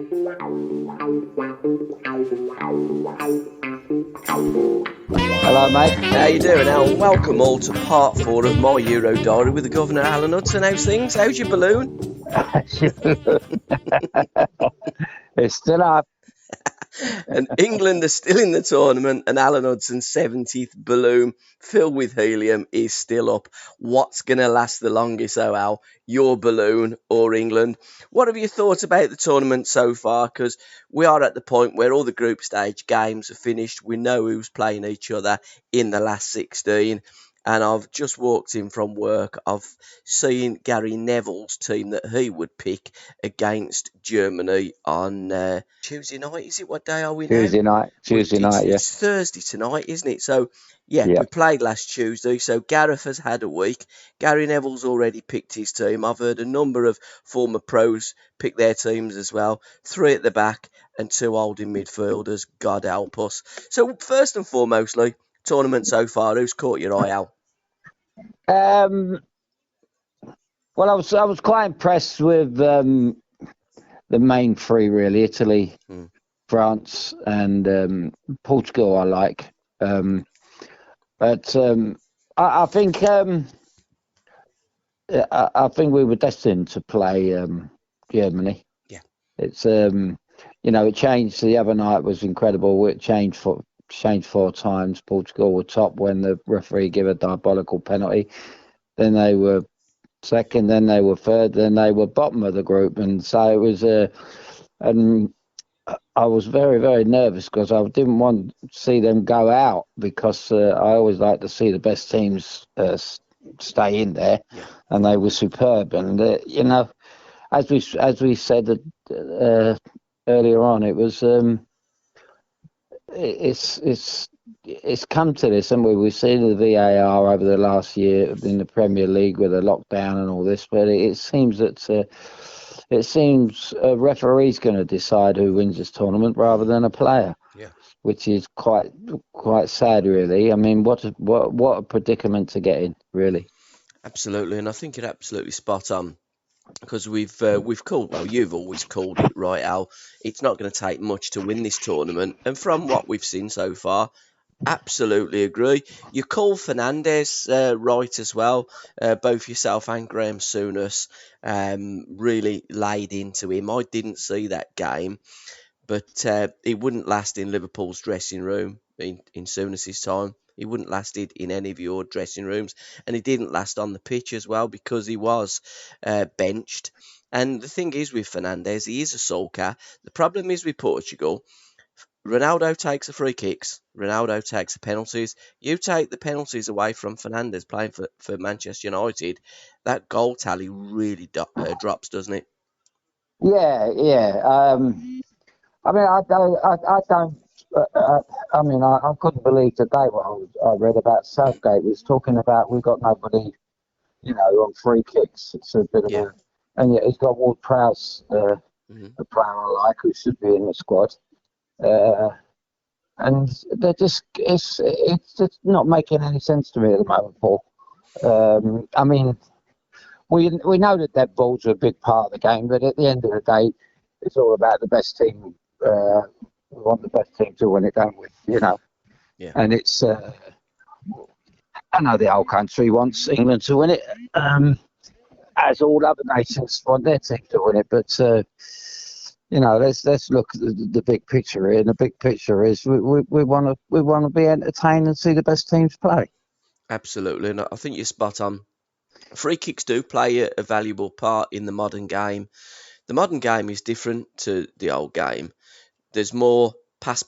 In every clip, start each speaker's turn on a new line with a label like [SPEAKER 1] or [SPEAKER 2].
[SPEAKER 1] Hello, mate.
[SPEAKER 2] How you doing, Al? Welcome all to part 4 of my Euro Diary with the Governor, Alan Hudson. How's things? How's your balloon?
[SPEAKER 1] It's still up.
[SPEAKER 2] And England are still in the tournament, and Alan Hudson's 70th balloon filled with helium is still up. What's going to last the longest, Al? Your balloon or England? What have you thought about the tournament so far? Because we are at the point where all the group stage games are finished. We know who's playing each other in the last 16. And I've just walked in from work. I've seen Gary Neville's team that he would pick against Germany on Tuesday night. Is it? What day are we now?
[SPEAKER 1] Tuesday night, yeah.
[SPEAKER 2] It's Thursday tonight, isn't it? So, yeah,
[SPEAKER 1] Yep.
[SPEAKER 2] we played last Tuesday. So Gareth has had a week. Gary Neville's already picked his team. I've heard a number of former pros pick their teams as well. 3 at the back and 2 holding midfielders. God help us. So, first and foremostly, tournament so far, who's caught your eye, Al?
[SPEAKER 1] Well, I was quite impressed with the main 3, really: Italy, France, and Portugal. I like, but I think I think we were destined to play Germany.
[SPEAKER 2] Yeah,
[SPEAKER 1] it's it changed. The other night was incredible. It changed 4 times. Portugal were top when the referee gave a diabolical penalty. Then they were second, then they were third, then they were bottom of the group. And so it was and I was very, very nervous because I didn't want to see them go out, because I always like to see the best teams stay in there.
[SPEAKER 2] Yeah. And
[SPEAKER 1] they were superb. And as we said earlier on, it was it's come to this, and we've seen the VAR over the last year in the Premier League with the lockdown and all this, but it seems that a referee's going to decide who wins this tournament rather than a player.
[SPEAKER 2] Yeah.
[SPEAKER 1] Which is quite sad, really. I mean, what a predicament to get in, really.
[SPEAKER 2] Absolutely, and I think you're absolutely spot on. Because we've called, well, you've always called it right, Al. It's not going to take much to win this tournament, and from what we've seen so far, absolutely agree. You call Fernandes right as well. Both yourself and Graham Souness really laid into him. I didn't see that game, but he wouldn't last in Liverpool's dressing room in Souness's time. He wouldn't last in any of your dressing rooms, and he didn't last on the pitch as well because he was benched. And the thing is with Fernandes, he is a sulker. The problem is with Portugal, Ronaldo takes the free kicks, Ronaldo takes the penalties. You take the penalties away from Fernandes playing for Manchester United, that goal tally really drops, doesn't it?
[SPEAKER 1] Yeah. I mean, I don't. I couldn't believe today what I read about Southgate. Was talking about we've got nobody, on free kicks. It's a bit of and yet he's got Ward-Prowse, a player I like, who should be in the squad. And they're it's just not making any sense to me at the moment, Paul. I mean, we know that dead balls are a big part of the game, but at the end of the day, it's all about the best team. We want the best team to win it, don't we? Yeah. And it's, I know the whole country wants England to win it, as all other nations want their team to win it. But let's look at the big picture here. And the big picture is we want to be entertained and see the best teams play.
[SPEAKER 2] Absolutely, and I think you're spot on. Free kicks do play a valuable part in the modern game. The modern game is different to the old game. There's more pass,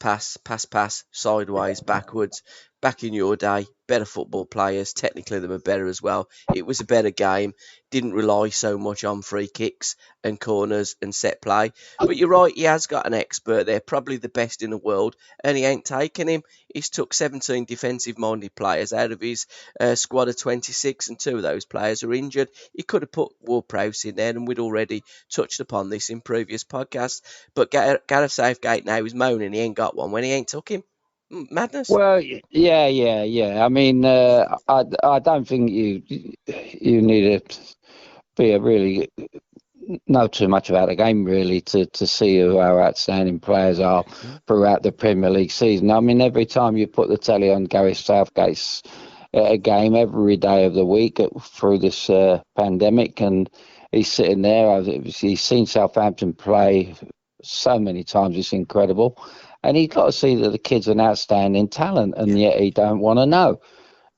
[SPEAKER 2] sideways, backwards. Back in your day, better football players, technically they were better as well. It was a better game, didn't rely so much on free kicks and corners and set play. But you're right, he has got an expert there, probably the best in the world, and he ain't taken him. He's took 17 defensive-minded players out of his squad of 26, and 2 of those players are injured. He could have put Ward-Prowse in there, and we'd already touched upon this in previous podcasts. But Gareth Southgate now is moaning he ain't got one when he ain't took him. Madness.
[SPEAKER 1] Well, yeah. I mean, I don't think you need to be a really know too much about the game really to see who our outstanding players are
[SPEAKER 2] Mm.
[SPEAKER 1] throughout the Premier League season. I mean, every time you put the telly on Gareth Southgate's game every day of the week through this pandemic, and he's sitting there. He's seen Southampton play so many times; it's incredible, and he's got to see that the kid's an outstanding talent, and
[SPEAKER 2] Yeah.
[SPEAKER 1] yet he don't want to know.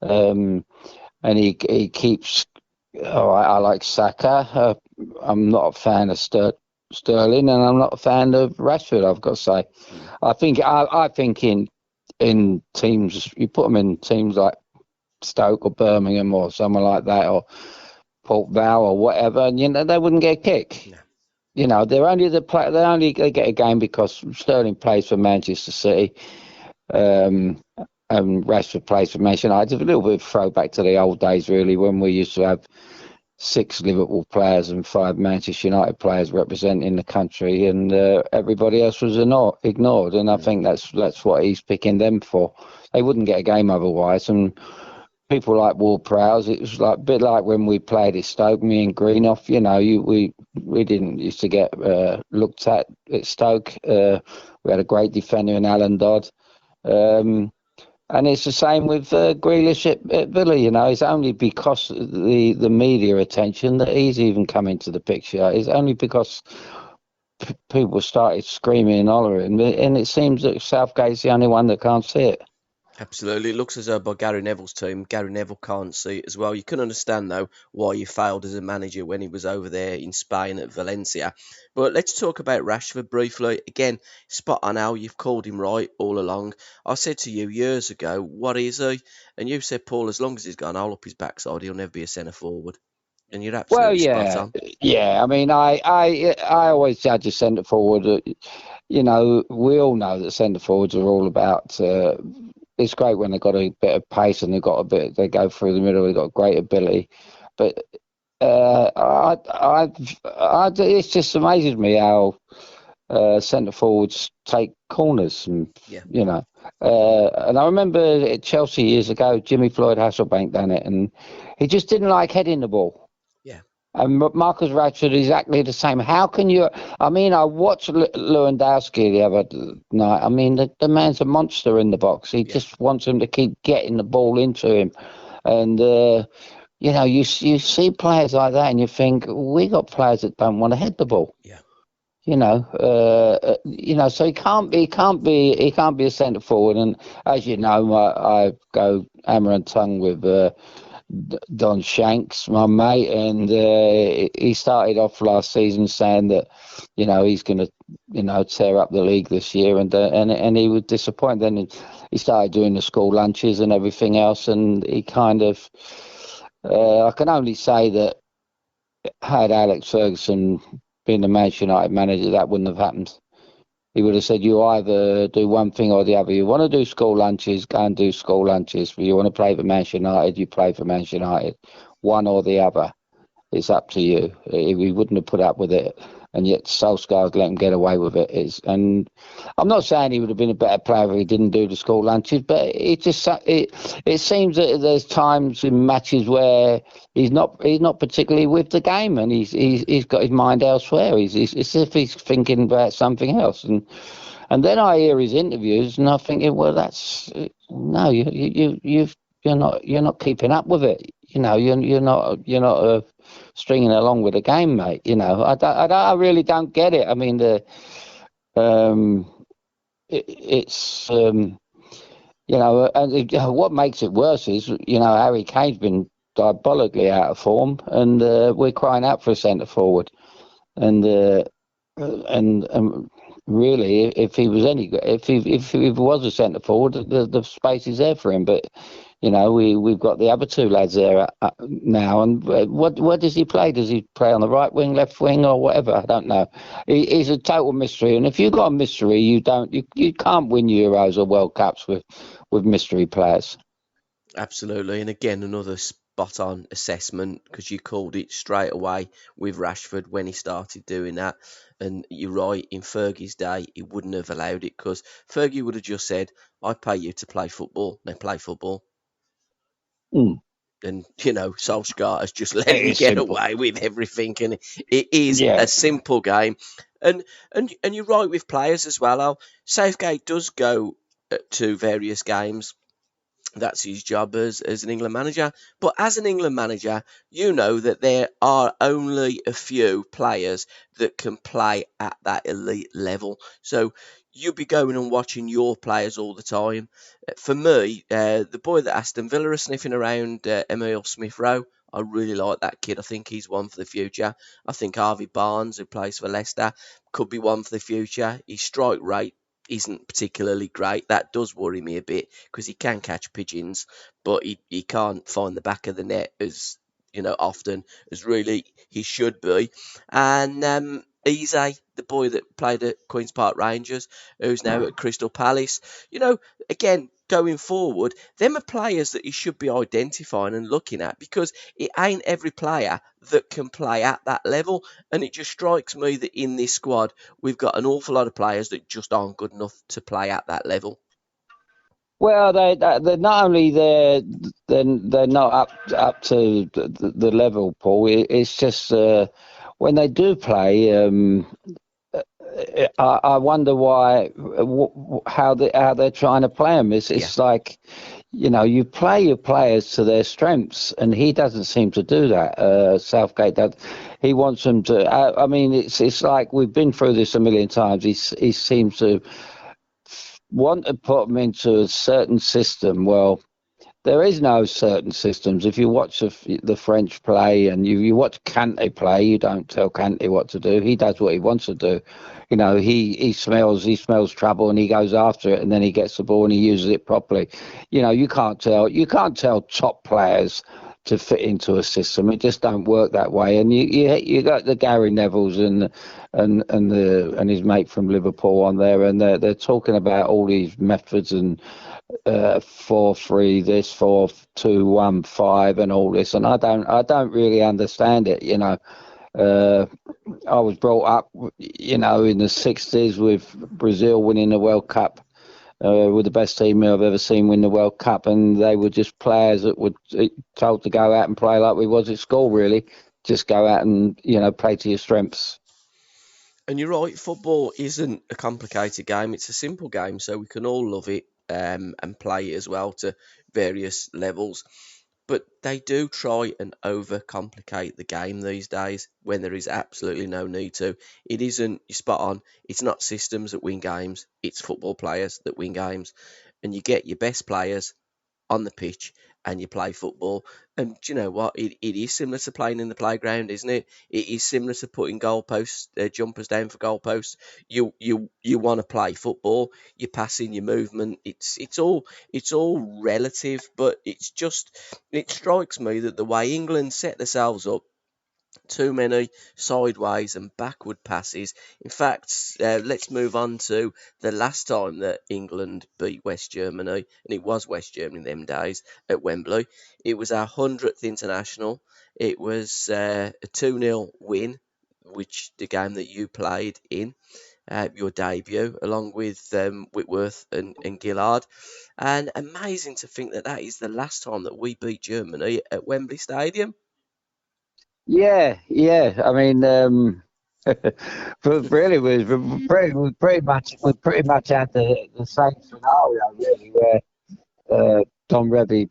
[SPEAKER 1] Um, and he keeps. Oh, I like Saka. I'm not a fan of Sterling, and I'm not a fan of Rashford. I've got to say,
[SPEAKER 2] Mm.
[SPEAKER 1] I think in teams you put them in teams like Stoke or Birmingham or somewhere like that, or Port Vale or whatever, and they wouldn't get a kick.
[SPEAKER 2] Yeah.
[SPEAKER 1] They're only they only get a game because Sterling plays for Manchester City, um, and Rashford plays for Manchester United. It's a little bit of throwback to the old days, really, when we used to have 6 Liverpool players and 5 Manchester United players representing the country, and everybody else was ignored. And I
[SPEAKER 2] Mm.
[SPEAKER 1] think that's what he's picking them for. They wouldn't get a game otherwise. And people like Ward Prowse, it was like a bit like when we played at Stoke, me and Greenoff. We didn't used to get looked at Stoke. We had a great defender in Alan Dodd. Um, and it's the same with Grealish at Villa. It's only because of the media attention that he's even come into the picture. It's only because people started screaming and hollering, and it seems that Southgate's the only one that can't see it.
[SPEAKER 2] Absolutely. It looks as though by Gary Neville's team, Gary Neville can't see it as well. You can understand, though, why he failed as a manager when he was over there in Spain at Valencia. But let's talk about Rashford briefly. Again, spot on how you've called him right all along. I said to you years ago, what is he? And you said, Paul, as long as he's got an hole up his backside, he'll never be a centre forward. And you're
[SPEAKER 1] Well,
[SPEAKER 2] absolutely spot
[SPEAKER 1] yeah,
[SPEAKER 2] on.
[SPEAKER 1] yeah. I mean, I always judge a centre forward. We all know that centre forwards are all about. It's great when they've got a bit of pace and they go through the middle. They've got great ability, but it just amazes me how centre forwards take corners, and
[SPEAKER 2] Yeah.
[SPEAKER 1] and I remember at Chelsea years ago, Jimmy Floyd Hasselbank done it, and he just didn't like heading the ball.
[SPEAKER 2] Yeah.
[SPEAKER 1] And Marcus Rashford exactly the same. How can you? I mean, I watched Lewandowski the other night. I mean, the man's a monster in the box. He
[SPEAKER 2] Yeah.
[SPEAKER 1] just wants him to keep getting the ball into him, and you see players like that, and you think we got players that don't want to head the ball.
[SPEAKER 2] Yeah.
[SPEAKER 1] So he can't be a centre forward. And as you know, I go hammer and tongue with Don Shanks, my mate, and he started off last season saying that he's going to tear up the league this year, and he was disappointed. Then he started doing the school lunches and everything else, and he kind of I can only say that had Alex Ferguson been the Manchester United manager, that wouldn't have happened. He would have said, you either do one thing or the other. You want to do school lunches, go and do school lunches. If you want to play for Manchester United, you play for Manchester United. One or the other. It's up to you. He wouldn't have put up with it, and yet Solskjaer's let him get away with it. And I'm not saying he would have been a better player if he didn't do the school lunches, but it seems that there's times in matches where he's not particularly with the game, and he's got his mind elsewhere. It's as if he's thinking about something else. And then I hear his interviews, and I'm thinking, well, that's no, you're not keeping up with it. You're not stringing along with the game, mate. I really don't get it. I mean, um, it's what makes it worse is Harry Kane's been diabolically out of form, and we're crying out for a centre forward, and really, if he was if he was a centre forward, the space is there for him, but. We've got the other 2 lads there now, and what does he play? Does he play on the right wing, left wing, or whatever? I don't know. He's a total mystery, and if you've got a mystery, you can't win Euros or World Cups with mystery players.
[SPEAKER 2] Absolutely. And again, another spot on assessment because you called it straight away with Rashford when he started doing that. And you're right, in Fergie's day, he wouldn't have allowed it because Fergie would have just said, I pay you to play football, now play football.
[SPEAKER 1] Mm.
[SPEAKER 2] and Solskjaer has just let
[SPEAKER 1] It
[SPEAKER 2] him
[SPEAKER 1] is
[SPEAKER 2] get
[SPEAKER 1] simple.
[SPEAKER 2] away with everything, and it is
[SPEAKER 1] Yeah.
[SPEAKER 2] a simple game. And you're right with players as well. Al. Southgate does go to various games. That's his job as an England manager. But as an England manager, you know that there are only a few players that can play at that elite level. So you'll be going and watching your players all the time. For me, the boy that Aston Villa are sniffing around, Emile Smith Rowe, I really like that kid. I think he's one for the future. I think Harvey Barnes, who plays for Leicester, could be one for the future. His strike rate isn't particularly great. That does worry me a bit because he can catch pigeons, but he can't find the back of the net as often as really he should be. And Eze, the boy that played at Queen's Park Rangers, who's now at Crystal Palace, again going forward, them are players that you should be identifying and looking at because it ain't every player that can play at that level. And it just strikes me that in this squad, we've got an awful lot of players that just aren't good enough to play at that level.
[SPEAKER 1] Well, they're not only there, they're not up to the level, Paul. It's just when they do play, I wonder why, how they're trying to play them. It's
[SPEAKER 2] Yeah.
[SPEAKER 1] it's like, you play your players to their strengths, and he doesn't seem to do that. Southgate does. He wants them to. I mean, it's like we've been through this a million times. He seems to want to put them into a certain system. Well, there is no certain systems. If you watch the French play and you watch Kante play, you don't tell Kante what to do. He does what he wants to do. He smells trouble and he goes after it, and then he gets the ball and he uses it properly. You can't tell top players to fit into a system. It just don't work that way. And you got the Gary Nevilles and his mate from Liverpool on there, and they're talking about all these methods and 4-3 this, 4-2-1-5 and all this, and I don't really understand it. I was brought up in the 60s with Brazil winning the World Cup, with the best team I've ever seen win the World Cup, and they were just players that were told to go out and play like we was at school, really. Just go out and play to your strengths.
[SPEAKER 2] And you're right, football isn't a complicated game. It's a simple game, so we can all love it and play it as well to various levels. But they do try and overcomplicate the game these days when there is absolutely no need to. It isn't, you're spot on, it's not systems that win games, it's football players that win games. And you get your best players on the pitch and you play football. And do you know what? It is similar to playing in the playground, isn't it? It is similar to putting goalposts, jumpers down for goalposts. You want to play football. You're passing, your movement. It's all relative, but it strikes me that the way England set themselves up, too many sideways and backward passes. In fact, let's move on to the last time that England beat West Germany, and it was West Germany in them days at Wembley. It was our 100th international. It was a 2-0 win, which the game that you played in, your debut, along with Whitworth and Gillard. And amazing to think that that is the last time that we beat Germany at Wembley Stadium.
[SPEAKER 1] Yeah, yeah. I mean, but really, we pretty much had the same scenario, really, where Tom Revy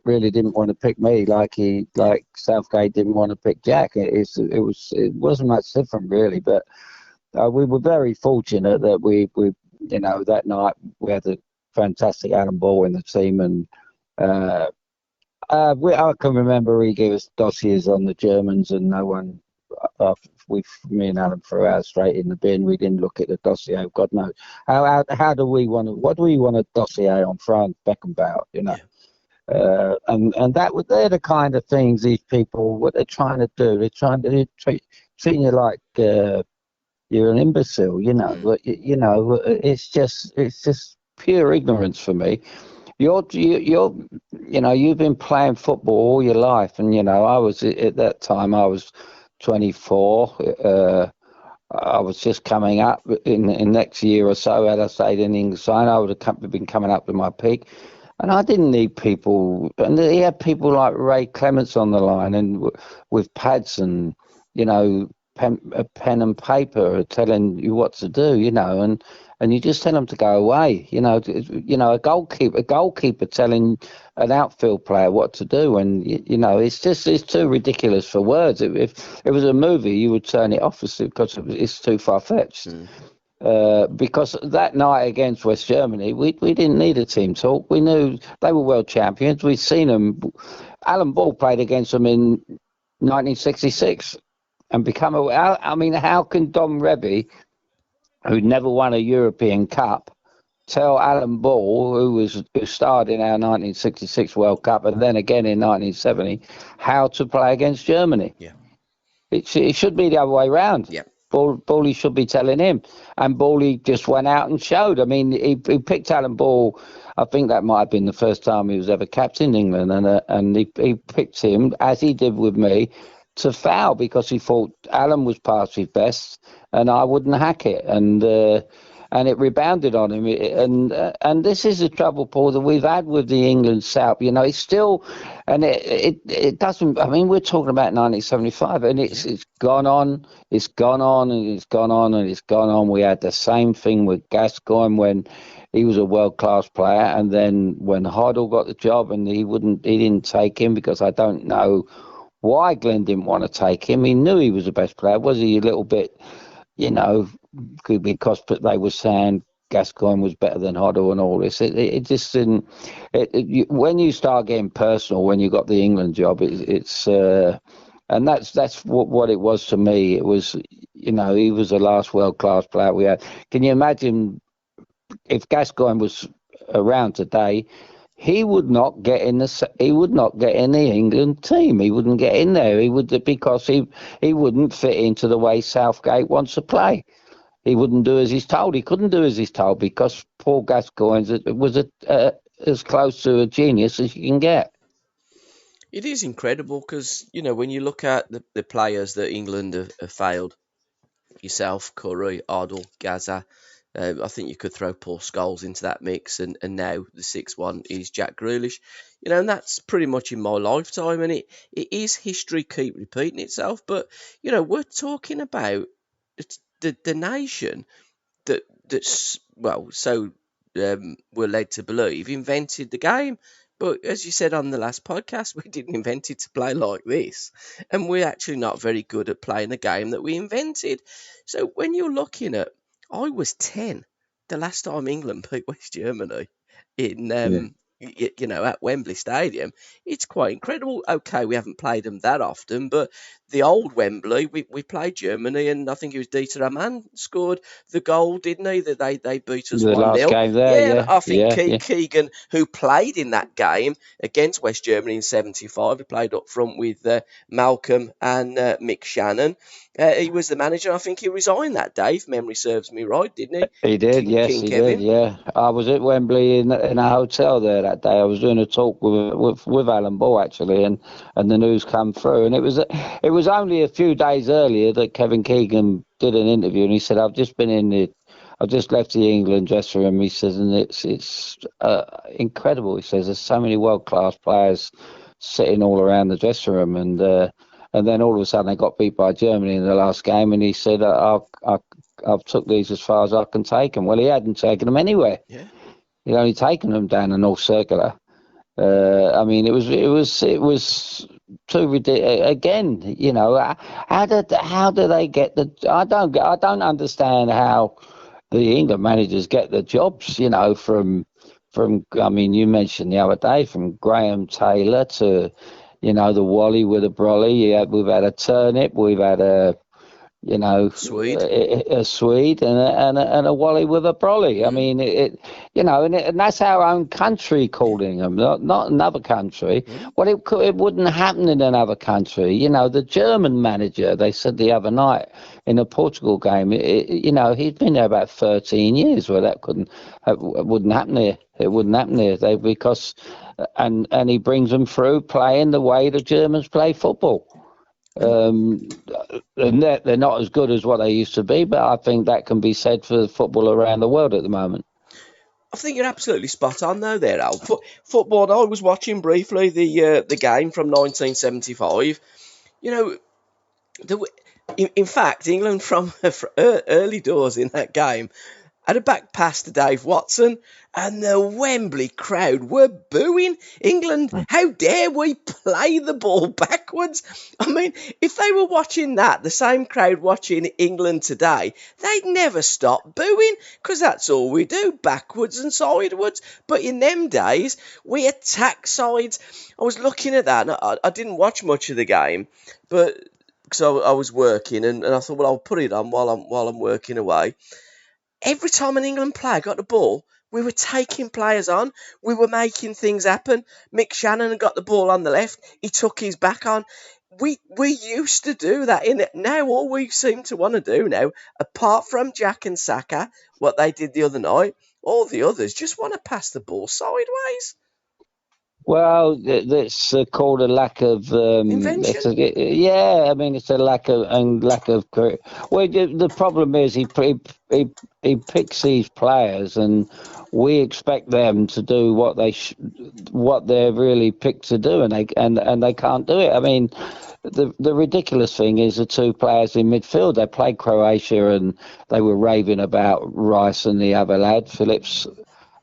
[SPEAKER 1] really didn't want to pick me, like Southgate didn't want to pick Jack. It wasn't much different, really. But we were very fortunate that we that night we had a fantastic Alan Ball in the team, and uh, I can remember he gave us dossiers on the Germans, and no one. Me and Alan threw ours straight in the bin. We didn't look at the dossier. God knows. How do we want to? What do we want a dossier on Franz Beckenbauer?
[SPEAKER 2] Yeah.
[SPEAKER 1] And they're the kind of things these people, what they're trying to do. They're trying to treat you like you're an imbecile. But it's just pure ignorance for me. You've been playing football all your life, and I was at that time. I was 24. I was just coming up in next year or so. Had I stayed in England, I would have been coming up to my peak. And I didn't need people, and he had people like Ray Clements on the line, and with pads and pen and paper telling you what to do, and you just tell them to go away. A goalkeeper telling an outfield player what to do, and it's too ridiculous for words. If it was a movie, you would turn it off because it's too far fetched. Because that night against West Germany, we didn't need a team talk. We knew they were world champions. We'd seen them. Alan Ball played against them in 1966 and become a. I mean, how can Don Revie, who never won a European Cup, tell Alan Ball, who starred in our 1966 World Cup and then again in 1970, how to play against Germany?
[SPEAKER 2] Yeah,
[SPEAKER 1] it should be the other way around.
[SPEAKER 2] yeah.
[SPEAKER 1] Bally should be telling him, and Bally just went out and showed. I mean, he picked Alan Ball. I think that might have been the first time he was ever captain in England, and he picked him, as he did with me, to foul because he thought Alan was past his best and I wouldn't hack it, and it rebounded on him. And this is the trouble, Paul, that we've had with the England South. It's still, and it doesn't. I mean, we're talking about 1975, and it's gone on, it's gone on, and it's gone on, and it's gone on. We had the same thing with Gascoigne when he was a world-class player, and then when Hoddle got the job, and he didn't take him because I don't know why Glenn didn't want to take him. He knew he was the best player. Was he a little bit, because they were saying Gascoigne was better than Hoddle and all this. It just didn't. When you start getting personal, when you got the England job, and that's what it was to me. It was, he was the last world-class player we had. Can you imagine if Gascoigne was around today? He would not get in the England team. He wouldn't get in there. Because he wouldn't fit into the way Southgate wants to play. He wouldn't do as he's told. He couldn't do as he's told because Paul Gascoigne was as close to a genius as you can get.
[SPEAKER 2] It is incredible because, when you look at the players that England have failed, yourself, Curry, Ardle, Gaza, I think you could throw Paul Scholes into that mix, and now the sixth one is Jack Grealish. And that's pretty much in my lifetime, and it is history keep repeating itself. But, we're talking about the nation that's we're led to believe invented the game. But as you said on the last podcast, we didn't invent it to play like this. And we're actually not very good at playing the game that we invented. So when you're looking at, I was 10 the last time England beat West Germany in at Wembley Stadium. It's quite incredible. Okay, we haven't played them that often, but the old Wembley, we played Germany, and I think it was Dieter Amann scored the goal, didn't he? That they beat us 1-0.
[SPEAKER 1] The last game there, yeah.
[SPEAKER 2] I think Keegan, who played in that game against West Germany in '75, he played up front with Malcolm and Mick Shannon. He was the manager. I think he resigned that day, if memory serves me right, didn't he?
[SPEAKER 1] He did, King Kevin. Did, yeah. I was at Wembley in a hotel there that day. I was doing a talk with Alan Ball actually, and the news come through, and it was only a few days earlier that Kevin Keegan did an interview, and he said, I've just left the England dressing room. He says, and it's incredible. He says there's so many world class players sitting all around the dressing room, and then all of a sudden they got beat by Germany in the last game, and he said, I've took these as far as I can take them. Well, he hadn't taken them anywhere.
[SPEAKER 2] Yeah.
[SPEAKER 1] He'd only taken them down the North Circular. I mean, it was too ridiculous. Again, how do they get the? I don't understand how the England managers get the jobs. From I mean, you mentioned the other day, from Graham Taylor to, the Wally with a brolly. We've had a turnip. We've had a
[SPEAKER 2] Swede,
[SPEAKER 1] a Swede, and a Wally with a brolly. I mean, and that's our own country calling them, not another country. Well, it wouldn't happen in another country. The German manager, they said the other night in a Portugal game, he'd been there about 13 years. Well, wouldn't happen here. It wouldn't happen here because he brings them through playing the way the Germans play football. And they're not as good as what they used to be, but I think that can be said for football around the world at the moment.
[SPEAKER 2] I think you're absolutely spot on though there, Al. Football. I was watching briefly the game from 1975. You know, in fact, England from early doors in that game had a back pass to Dave Watson, and the Wembley crowd were booing England. How dare we play the ball backwards? I mean, if they were watching that, the same crowd watching England today, they'd never stop booing, because that's all we do, backwards and sideways. But in them days, we attack sides. I was looking at that, and I didn't watch much of the game, but because I was working, and I thought, well, I'll put it on while I'm working away. Every time an England player got the ball, we were taking players on. We were making things happen. Mick Shannon got the ball on the left. He took his back on. We used to do that. In it now, all we seem to want to do now, apart from Jack and Saka, what they did the other night, all the others just want to pass the ball sideways.
[SPEAKER 1] Well, it's called a lack of
[SPEAKER 2] Invention?
[SPEAKER 1] yeah. I mean, it's a lack of Well, the problem is he picks these players, and we expect them to do what they're really picked to do, and they can't do it. I mean, the ridiculous thing is the two players in midfield. They played Croatia, and they were raving about Rice and the other lad, Phillips.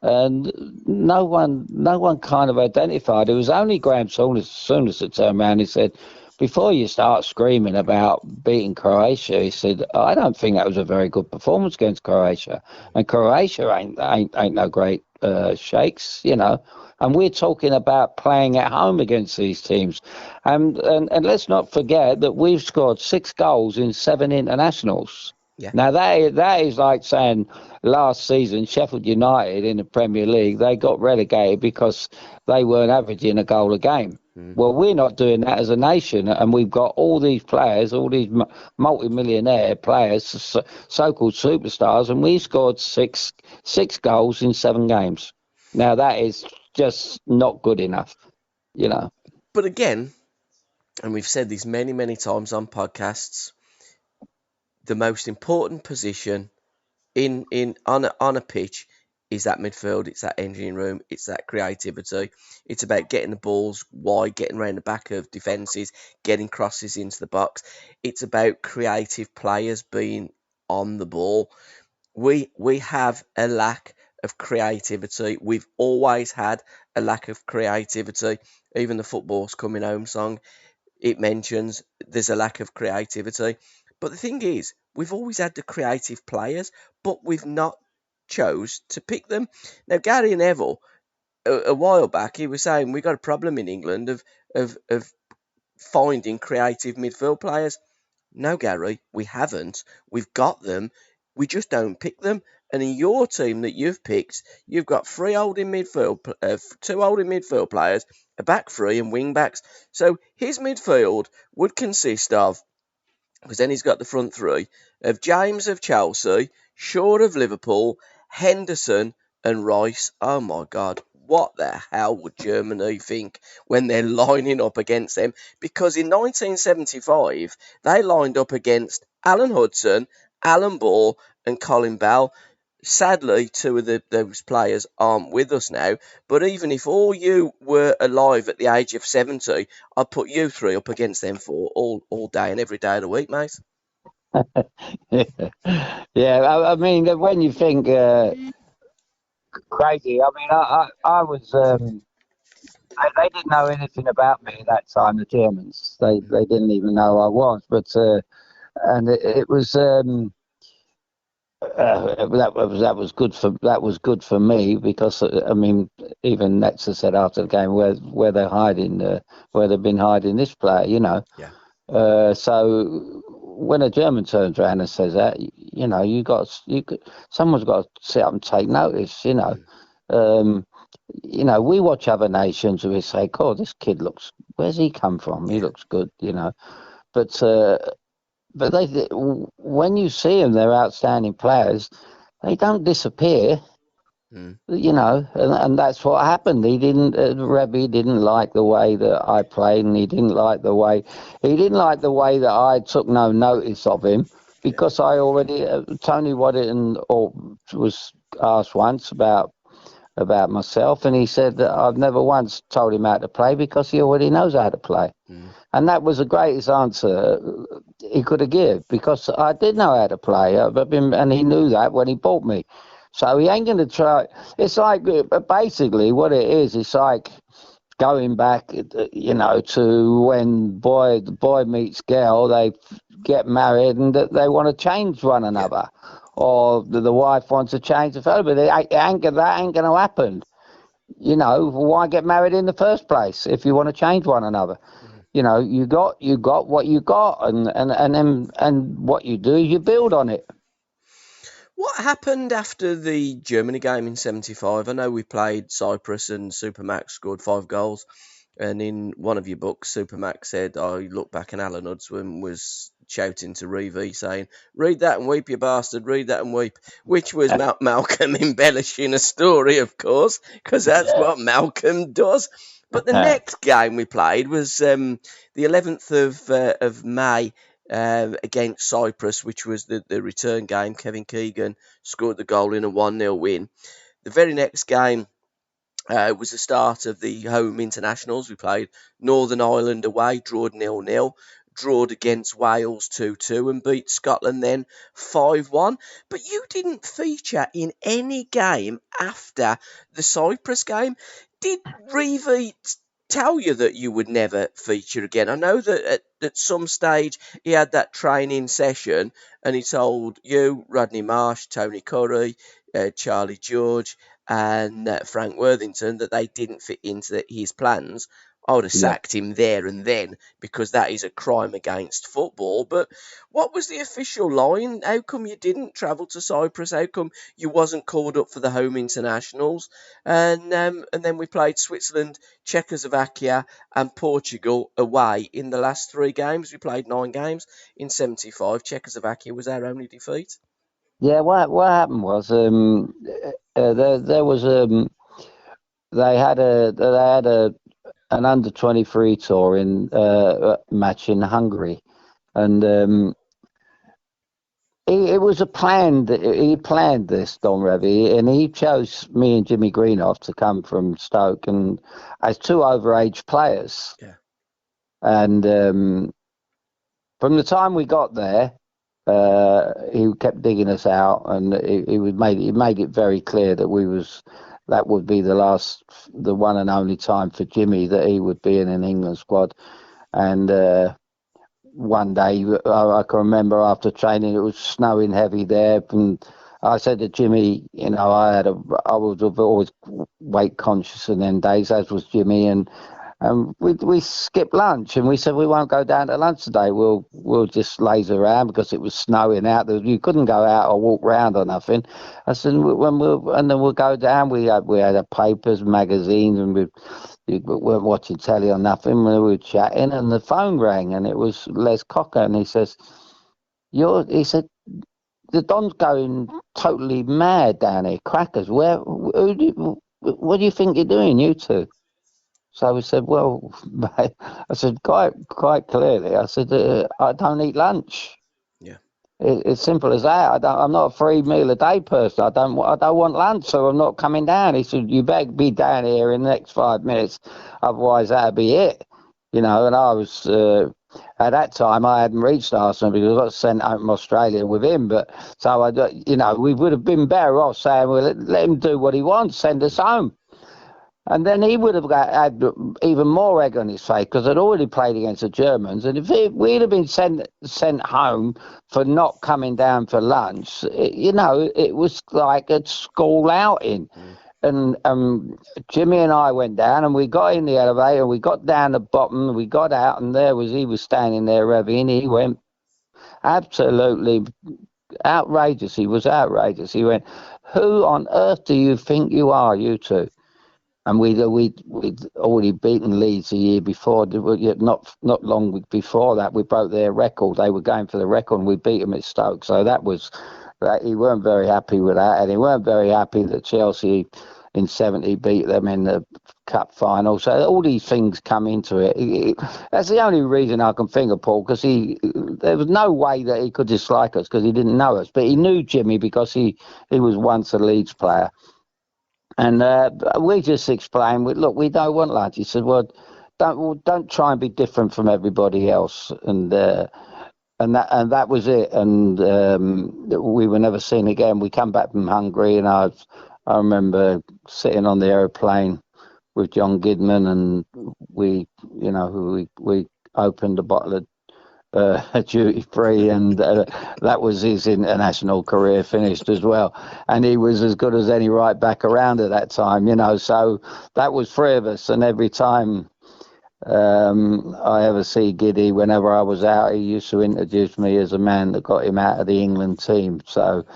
[SPEAKER 1] And no one kind of identified. It was only Graham Souness that turned around and said, before you start screaming about beating Croatia, he said, I don't think that was a very good performance against Croatia. And Croatia ain't no great shakes, you know. And we're talking about playing at home against these teams. And let's not forget that we've scored 6 goals in 7 internationals.
[SPEAKER 2] Yeah.
[SPEAKER 1] Now, that is like saying last season, Sheffield United in the Premier League, they got relegated because they weren't averaging a goal a game. Well, we're not doing that as a nation, and we've got all these players, all these multi-millionaire players, so-called superstars, and we scored six goals in 7 games. Now, that is just not good enough, you know.
[SPEAKER 2] But again, and we've said this many, many times on podcasts, the most important position on a pitch is that midfield. It's that engine room. It's that creativity. It's about getting the balls wide, getting around the back of defences, getting crosses into the box. It's about creative players being on the ball. We have a lack of creativity. We've always had a lack of creativity. Even the Football's Coming Home song, it mentions there's a lack of creativity. But the thing is, we've always had the creative players, but we've not chose to pick them. Now, Gary Neville, a while back, he was saying we got a problem in England of finding creative midfield players. No, Gary, we haven't. We've got them. We just don't pick them. And in your team that you've picked, you've got 3 holding midfield, 2 holding midfield players, a back 3 and wing backs. So his midfield would consist of, because then he's got the front 3, of James of Chelsea, Shaw of Liverpool, Henderson and Rice. Oh my God, what the hell would Germany think when they're lining up against them? Because in 1975, they lined up against Alan Hudson, Alan Ball and Colin Bell. Sadly, 2 of those players aren't with us now, but even if all you were alive at the age of 70, I'd put you 3 up against them 4 all day and every day of the week, mate.
[SPEAKER 1] Yeah, I mean, when you think crazy, I mean, I was, they didn't know anything about me at that time, the Germans. They didn't even know I was, but, and it was, that was good for me, because I mean, even Netzer said after the game where they're hiding, where they've been hiding this player, you know.
[SPEAKER 2] Yeah.
[SPEAKER 1] So when a German turns around and says that, you know, someone's got to sit up and take notice, you know. You know, we watch other nations and we say, "God, this kid where's he come from? He looks good," you know. But when you see them, they're outstanding players. They don't disappear, you know, and that's what happened. Rebbe didn't like the way that I played, and he didn't like the way that I took no notice of him, because I already Tony Waddington was asked once about about myself, and he said that I've never once told him how to play because he already knows how to play. And that was the greatest answer he could have given, because I did know how to play, and he knew that when he bought me. So he ain't going to try. It's like, basically what it is, it's like going back, to when boy meets girl, they get married and they want to change one another, or the wife wants to change the fellow, but that ain't going to happen. Why get married in the first place if you want to change one another? You got what you got, and what you do is you build on it.
[SPEAKER 2] What happened after the Germany game in '75? I know we played Cyprus and Supermax scored 5 goals. And in one of your books, Supermax said, I look back and Alan Hudson was shouting to Reeve, saying, read that and weep, you bastard, read that and weep, which was Malcolm embellishing a story, of course, because that's what Malcolm does. But the next game we played was the 11th of May against Cyprus, which was the return game. Kevin Keegan scored the goal in a 1-0 win. The very next game was the start of the home internationals. We played Northern Ireland away, drawed 0-0, drawed against Wales 2-2, and beat Scotland then 5-1. But you didn't feature in any game after the Cyprus game. Did Reeve tell you that you would never feature again? I know that at some stage he had that training session and he told you, Rodney Marsh, Tony Curry, Charlie George and Frank Worthington that they didn't fit into his plans. I would have sacked him there and then, because that is a crime against football. But what was the official line? How come you didn't travel to Cyprus? How come you wasn't called up for the home internationals? And then we played Switzerland, Czechoslovakia and Portugal away in the last 3 games. We played 9 games. In '75, Czechoslovakia was our only defeat.
[SPEAKER 1] Yeah, what happened was there was they had an under 23 tour in match in Hungary, and it was he planned this, Don Revie, and he chose me and Jimmy Greenough to come from Stoke and as 2 overage players.
[SPEAKER 2] Yeah.
[SPEAKER 1] And from the time we got there, he kept digging us out, and he made it very clear that that would be the one and only time for Jimmy that he would be in an England squad. And one day, I can remember after training, it was snowing heavy there, and I said to Jimmy, I was always weight conscious in them days, as was Jimmy, and we skipped lunch, and we said we won't go down to lunch today. We'll just laze around because it was snowing out. You couldn't go out or walk around or nothing. I said and then we'll go down. We had papers, magazines, and we weren't watching telly or nothing. We were chatting, and the phone rang, and it was Les Cocker, and he says, he said, the Don's going totally mad down here, crackers. What do you think you're doing, you two? So we said, well, mate, I said quite clearly, I said, I don't eat lunch.
[SPEAKER 2] Yeah.
[SPEAKER 1] It's simple as that. I'm not a 3 meal a day person. I don't want lunch, so I'm not coming down. He said, you better be down here in the next 5 minutes, otherwise that'll be it. And I was at that time I hadn't reached Arsenal because I got sent out from Australia with him. But so we would have been better off saying, well, let him do what he wants, send us home. And then he would have had even more egg on his face because I'd already played against the Germans. And if we'd have been sent home for not coming down for lunch, it was like a school outing. And Jimmy and I went down, and we got in the elevator, we got down the bottom, we got out, and he was standing there, Revy, and he went absolutely outrageous. He was outrageous. He went, who on earth do you think you are, you two? And we'd already beaten Leeds the year before. Not long before that, we broke their record. They were going for the record, and we beat them at Stoke. So he weren't very happy with that, and he weren't very happy that Chelsea in '70 beat them in the cup final. So all these things come into it. That's the only reason I can think of, Paul, because there was no way that he could dislike us because he didn't know us, but he knew Jimmy because he was once a Leeds player. And we just explained, look, we don't want lads. He said, well, don't try and be different from everybody else. And that was it. And we were never seen again. We come back from Hungary, and I remember sitting on the aeroplane with John Gidman, and we opened a bottle of duty free, and that was his international career finished as well. And he was as good as any right back around at that time, So that was three of us, and every time I ever see Giddy, whenever I was out, he used to introduce me as a man that got him out of the England team. So,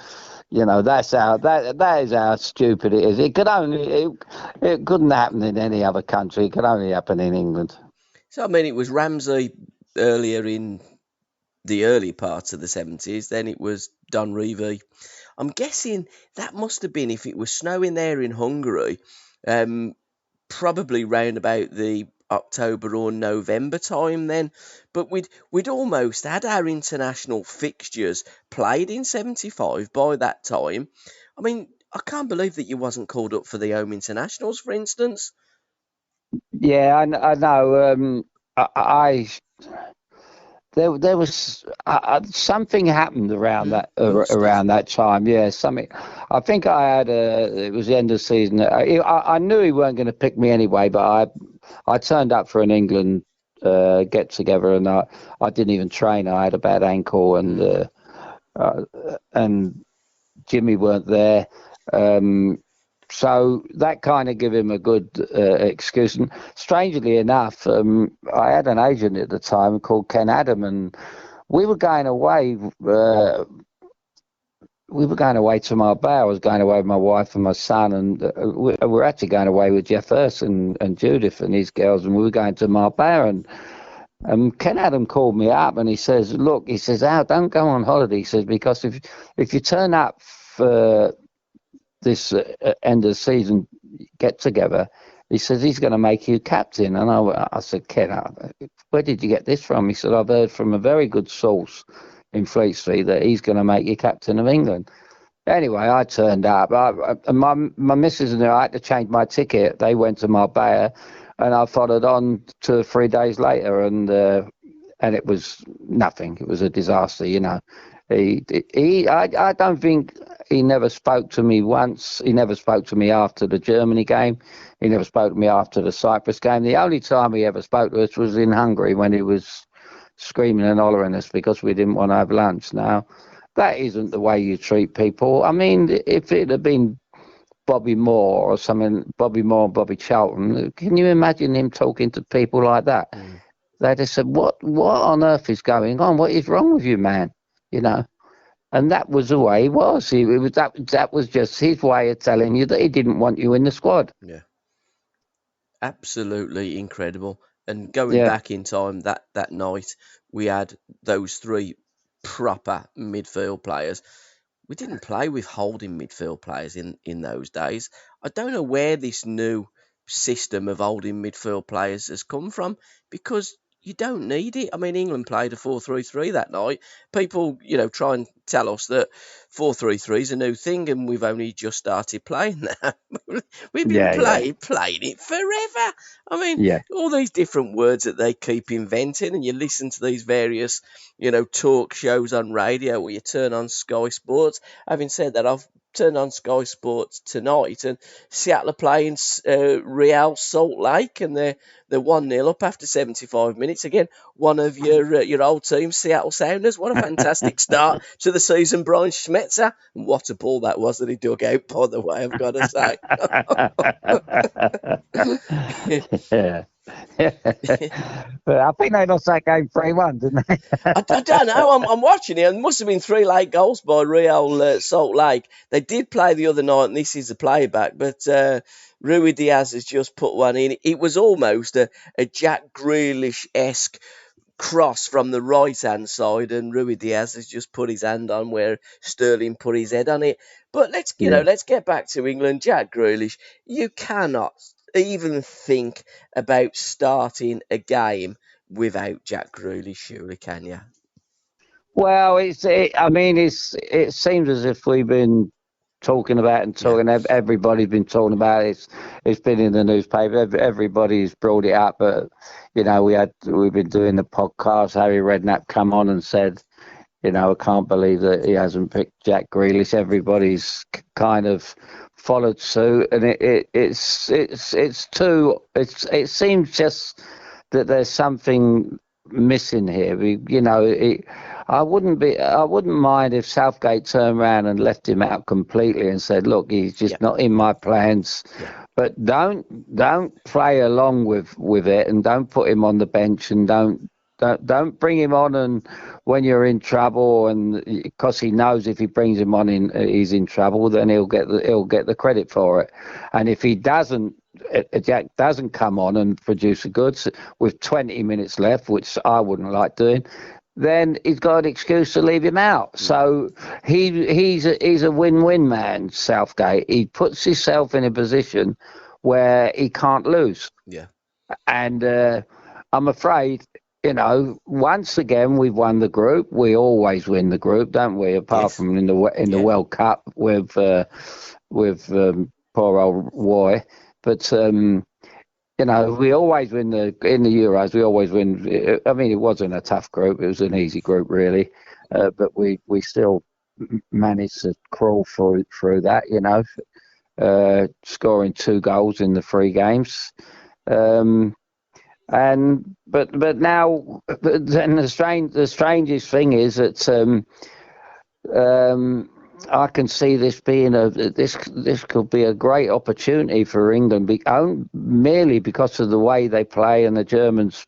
[SPEAKER 1] that's how that is how stupid it is. It couldn't happen in any other country. It could only happen in England.
[SPEAKER 2] So I mean, it was Ramsey earlier in the early parts of the 70s. Then it was Don Revie. I'm guessing that must have been, if it was snowing there in Hungary, probably round about the October or November time then. But we'd almost had our international fixtures played in 75 by that time. I mean, I can't believe that you wasn't called up for the home internationals, for instance.
[SPEAKER 1] Yeah, I know. There was something happened around that time. Yeah, something. I think it was the end of the season. I knew he weren't going to pick me anyway, but I turned up for an England get together, and I didn't even train. I had a bad ankle, and Jimmy weren't there. So that kind of gave him a good excuse. And strangely enough, I had an agent at the time called Ken Adam, and we were going away. We were going away to Marbella. I was going away with my wife and my son, and we were actually going away with Jeff Hurst and Judith and his girls, and we were going to Marbella. And Ken Adam called me up, and he says, "Look," he says, "Al, don't go on holiday." He says, "Because if you turn up for this end of the season get together," he says, "he's going to make you captain." And I said, "Ken, where did you get this from?" He said, "I've heard from a very good source in Fleet Street that he's going to make you captain of England." Anyway, I turned up. My missus and I had to change my ticket. They went to Marbella, and I followed on 2 or 3 days later, and it was nothing. It was a disaster, I don't think he never spoke to me once. He never spoke to me after the Germany game. He never spoke to me after the Cyprus game. The only time he ever spoke to us was in Hungary when he was screaming and hollering at us because we didn't want to have lunch. Now, that isn't the way you treat people. I mean, if it had been Bobby Moore or something, Bobby Moore and Bobby Charlton, can you imagine him talking to people like that? They'd have said, what on earth is going on? What is wrong with you, man? And that was the way he was. That was just his way of telling you that he didn't want you in the squad.
[SPEAKER 2] Yeah, absolutely incredible. And going back in time, that night we had those 3 proper midfield players. We didn't play with holding midfield players in those days. I don't know where this new system of holding midfield players has come from, because you don't need it. I mean, England played a 4-3-3 that night. People, try and tell us that 4-3-3 is a new thing and we've only just started playing that. We've been playing it forever. I mean, all these different words that they keep inventing, and you listen to these various, talk shows on radio, or you turn on Sky Sports. Having said that, I've turned on Sky Sports tonight, and Seattle are playing Real Salt Lake, and they're 1-0 up after 75 minutes. Again, one of your old team, Seattle Sounders. What a fantastic start to the season, Brian Schmetzer. And what a ball that was that he dug out, by the way, I've got to say.
[SPEAKER 1] Yeah. But I think they lost that game 3-1, didn't they?
[SPEAKER 2] I don't know. I'm watching it. It must have been 3 late goals by Real Salt Lake. They did play the other night, and this is a playback, but Rui Diaz has just put one in. It was almost a Jack Grealish-esque cross from the right-hand side, and Rui Diaz has just put his hand on where Sterling put his head on it. But let's get back to England. Jack Grealish, you cannot even think about starting a game without Jack Grealish, surely, can you?
[SPEAKER 1] Well, it seems as if we've been talking about and
[SPEAKER 2] Yeah.
[SPEAKER 1] talking. Everybody's been talking about it. It's been in the newspaper. Everybody's brought it up. But we've been doing the podcast. Harry Redknapp come on and said, I can't believe that he hasn't picked Jack Grealish. Everybody's kind of followed suit, and it seems just that there's something missing here. I wouldn't mind if Southgate turned around and left him out completely and said, "Look, he's just not in my plans."
[SPEAKER 2] Yeah.
[SPEAKER 1] But don't play along with it, and don't put him on the bench, and don't bring him on and when you're in trouble, and because he knows if he brings him on he's in trouble, then he'll get the credit for it. And if he doesn't, Jack doesn't come on and produce the goods with 20 minutes left, which I wouldn't like doing, then he's got an excuse to leave him out. So he's a win-win man, Southgate. He puts himself in a position where he can't lose.
[SPEAKER 2] Yeah.
[SPEAKER 1] And I'm afraid, once again we've won the group. We always win the group, don't we? Apart from in the World Cup with poor old Roy. But we always win in the Euros. We always win. I mean, it wasn't a tough group. It was an easy group, really. But we still managed to crawl through that. Scoring 2 goals in the 3 games. But now, then the strangest thing is that I can see this being this could be a great opportunity for England, merely because of the way they play, and the Germans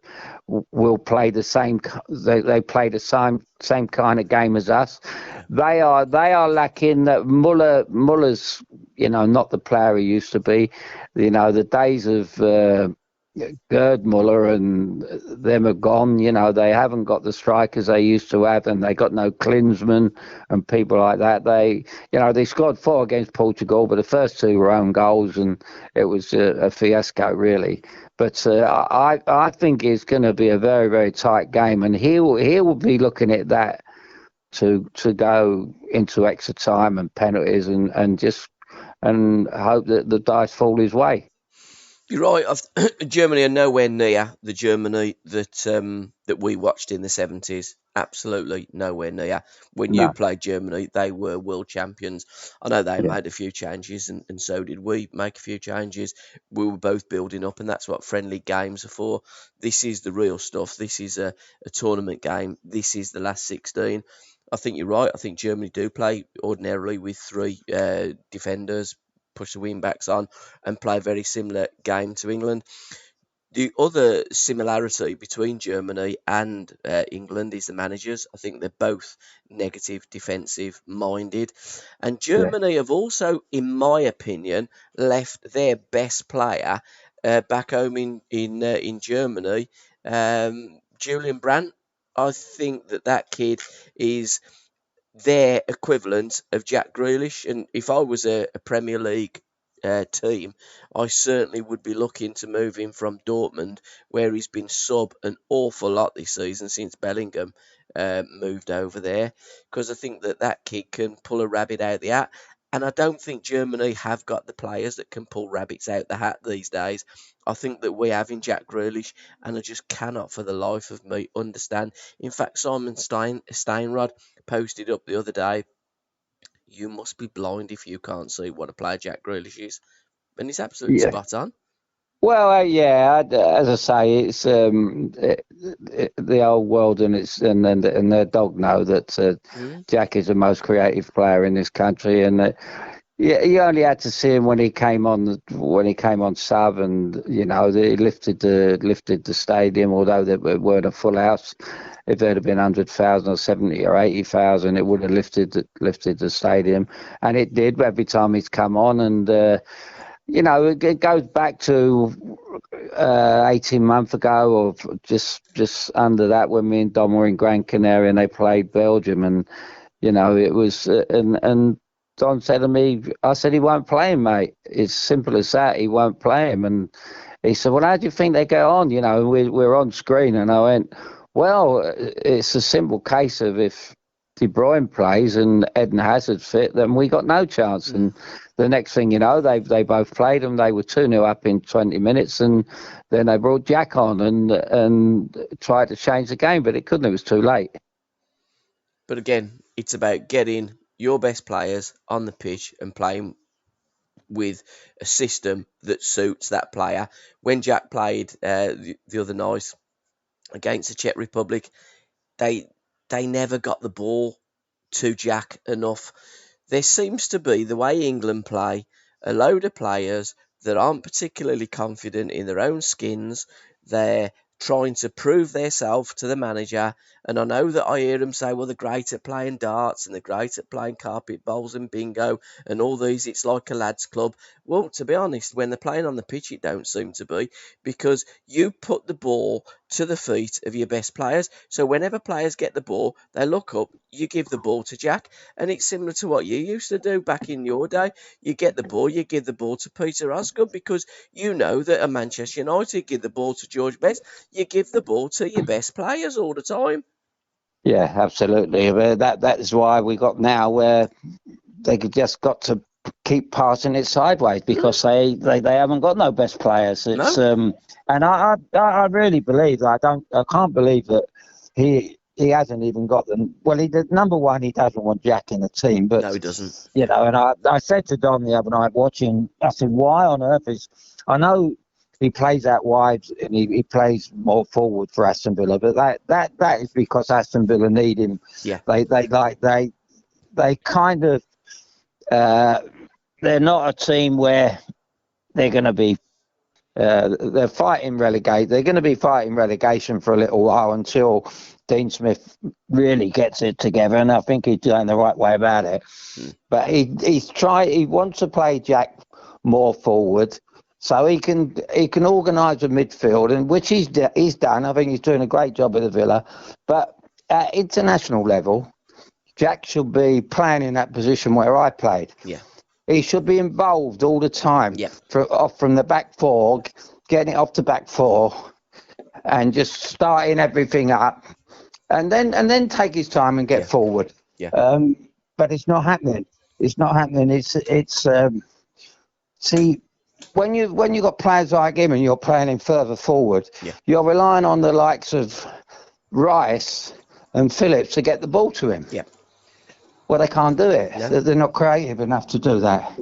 [SPEAKER 1] will play the same. They play the same kind of game as us. They are lacking that Muller's not the player he used to be. The days of Gerd Muller and them are gone. They haven't got the strikers they used to have, and they got no Klinsmann and people like that. They scored 4 against Portugal, but the first 2 were own goals, and it was a fiasco, really. But I think it's going to be a very, very tight game, and he will be looking at that to go into extra time and penalties and hope that the dice fall his way.
[SPEAKER 2] You're right. Germany are nowhere near the Germany that we watched in the 70s. Absolutely nowhere near. When you played Germany, they were world champions. I know they made a few changes, and so did we make a few changes. We were both building up, and that's what friendly games are for. This is the real stuff. This is a tournament game. This is the last 16. I think you're right. I think Germany do play ordinarily with 3 defenders, push the wing backs on, and play a very similar game to England. The other similarity between Germany and England is the managers. I think they're both negative, defensive minded. And Germany have also, in my opinion, left their best player back home in Germany, Julian Brandt. I think that kid is their equivalent of Jack Grealish, and if I was a Premier League team, I certainly would be looking to move him from Dortmund, where he's been sub an awful lot this season since Bellingham moved over there, because I think that kid can pull a rabbit out the hat. And I don't think Germany have got the players that can pull rabbits out the hat these days. I think that we have in Jack Grealish, and I just cannot for the life of me understand. In fact, Simon Steinrod posted up the other day, you must be blind if you can't see what a player Jack Grealish is. And he's absolutely spot on.
[SPEAKER 1] Well, as I say, it's the old world, and their dog know that Jack is the most creative player in this country, and you only had to see him when he came on sub, and they lifted the stadium, although there weren't a full house. If there'd have been 100,000 or 70 or 80,000, it would have lifted the stadium, and it did every time he's come on, and. It goes back to 18 months ago, or just under that, when me and Dom were in Gran Canaria and they played Belgium, and it was and Don said to me, I said, he won't play him, mate. It's simple as that. He won't play him, and he said, well, how do you think they get on? We're on screen, and I went, well, it's a simple case of if De Bruyne plays and Eden Hazard fit, then we got no chance. And the next thing you know, they both played and they were 2-0 up in 20 minutes, and then they brought Jack on and tried to change the game, but it couldn't. It was too late.
[SPEAKER 2] But again, it's about getting your best players on the pitch and playing with a system that suits that player. When Jack played the other night against the Czech Republic, they never got the ball to Jack enough. There seems to be, the way England play, a load of players that aren't particularly confident in their own skins. They're trying to prove themselves to the manager. And I know that I hear them say, well, they're great at playing darts and they're great at playing carpet bowls and bingo and all these. It's like a lads club. Well, to be honest, when they're playing on the pitch, it don't seem to be, because you put the ball to the feet of your best players. So whenever players get the ball, they look up, you give the ball to Jack. And it's similar to what you used to do back in your day. You get the ball, you give the ball to Peter Osgood, because you know that at Manchester United, give the ball to George Best. You give the ball to your best players all the time.
[SPEAKER 1] Yeah, absolutely. That is why we got now where they just got to keep passing it sideways, because they haven't got no best players. It's
[SPEAKER 2] No.
[SPEAKER 1] And I really believe, I can't believe that he hasn't even got them. Well, number one, he doesn't want Jack in the team, but
[SPEAKER 2] No, he doesn't.
[SPEAKER 1] you know. And I said to Don the other night watching, I said, why on earth I know he plays out wide and he plays more forward for Aston Villa, but that is because Aston Villa need him.
[SPEAKER 2] Yeah.
[SPEAKER 1] They kind of they're not a team where they're going to be they're fighting relegate. They're going to be fighting relegation for a little while until Dean Smith really gets it together, and I think he's doing the right way about it. But he wants to play Jack more forward, so he can organise the midfield, and which he's done. I think he's doing a great job with the Villa. But at international level, Jack should be playing in that position where I played.
[SPEAKER 2] Yeah.
[SPEAKER 1] He should be involved all the time.
[SPEAKER 2] Yeah.
[SPEAKER 1] From the back four, getting it off the back four, and just starting everything up, and then take his time and get forward.
[SPEAKER 2] Yeah.
[SPEAKER 1] But it's not happening. It's not happening. It's see, when you got players like him and you're playing him further forward, you're relying on the likes of Rice and Phillips to get the ball to him.
[SPEAKER 2] Yeah.
[SPEAKER 1] Well, they can't do it.
[SPEAKER 2] No.
[SPEAKER 1] They're not creative enough to do that.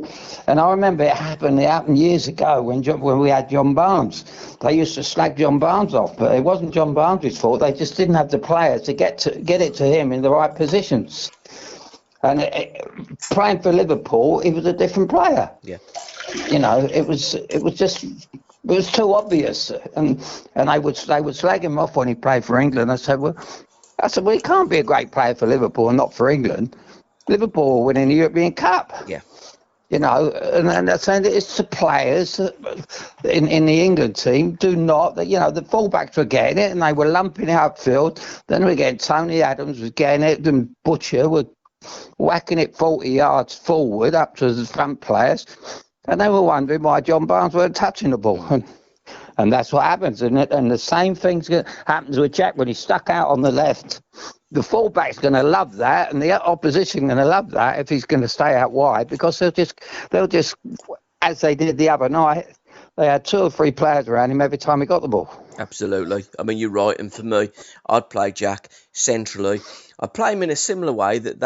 [SPEAKER 1] And I remember it happened years ago when we had John Barnes. They used to slag John Barnes off, but it wasn't John Barnes' fault. They just didn't have the players to get it to him in the right positions. And playing for Liverpool, he was a different player.
[SPEAKER 2] Yeah.
[SPEAKER 1] You know, it was too obvious. And they would slag him off when he played for England. I said, well, he can't be a great player for Liverpool and not for England. Liverpool winning the European Cup.
[SPEAKER 2] Yeah.
[SPEAKER 1] You know, and they're saying that it's the players in the England team do not, you know, the fullbacks were getting it and they were lumping it upfield. Then we're getting Tony Adams was getting it, and Butcher were whacking it 40 yards forward up to the front players. And they were wondering why John Barnes weren't touching the ball. And that's what happens, isn't it? And the same thing happens with Jack when he's stuck out on the left. The fullback's going to love that, and the opposition going to love that if he's going to stay out wide, because they'll just, as they did the other night, they had 2 or 3 players around him every time he got the ball.
[SPEAKER 2] Absolutely. I mean, you're right. And for me, I'd play Jack centrally. I'd play him in a similar way that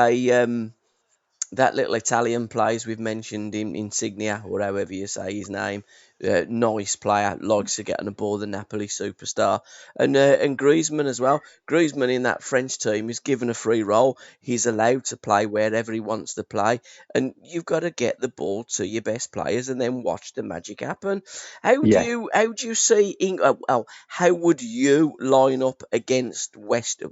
[SPEAKER 2] that little Italian plays we've mentioned in Insignia, or however you say his name. Nice player, likes to get on board the Napoli superstar. And Griezmann as well. Griezmann in that French team is given a free role. He's allowed to play wherever he wants to play. And you've got to get the ball to your best players and then watch the magic happen. How do you see how would you line up against West?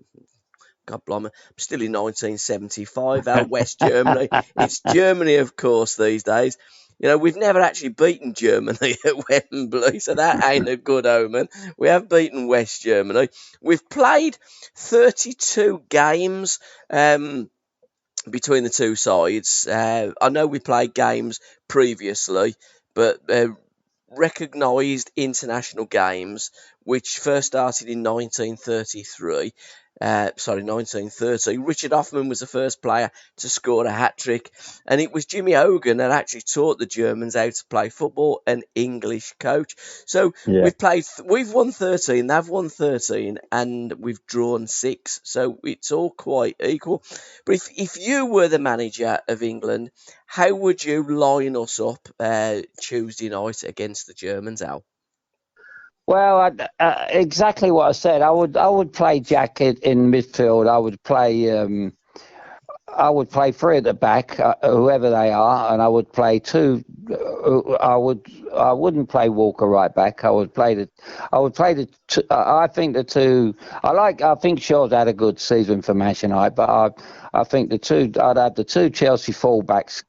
[SPEAKER 2] God blimey, I'm still in 1975, out West Germany. It's Germany, of course, these days. You know, we've never actually beaten Germany at Wembley, so that ain't a good omen. We have beaten West Germany. We've played 32 games between the two sides. I know we played games previously, but recognised international games, which first started in 1933. sorry, 1930. Richard Hoffman was the first player to score a hat-trick, and it was Jimmy Hogan that actually taught the Germans how to play football, an English coach. So
[SPEAKER 1] Yeah.
[SPEAKER 2] we've won 13, they've won 13, and we've drawn 6, so it's all quite equal. But if you were the manager of England, how would you line us up Tuesday night against the Germans, Al?
[SPEAKER 1] Well, exactly what I said. I would play Jack in midfield. I would play three at the back, whoever they are, and I would play two. I wouldn't play Walker right back. I would play the. I think the two. I think Shaw's had a good season for Manchester United, but I think the two. I'd have the two Chelsea fullbacks.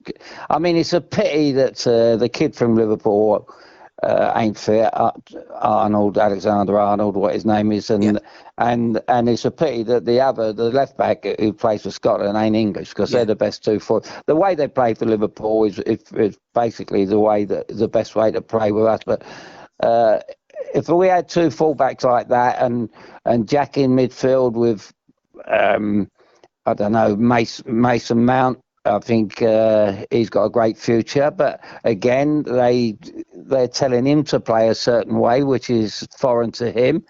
[SPEAKER 1] I mean, it's a pity that the kid from Liverpool ain't fit. Alexander Arnold, what his name is, and it's a pity that the left back who plays for Scotland ain't English, because they're the best two for the way they play for Liverpool is basically the best way to play with us. But if we had two fullbacks like that and Jack in midfield with I don't know, Mason Mount, I think he's got a great future, but again, they're telling him to play a certain way, which is foreign to him.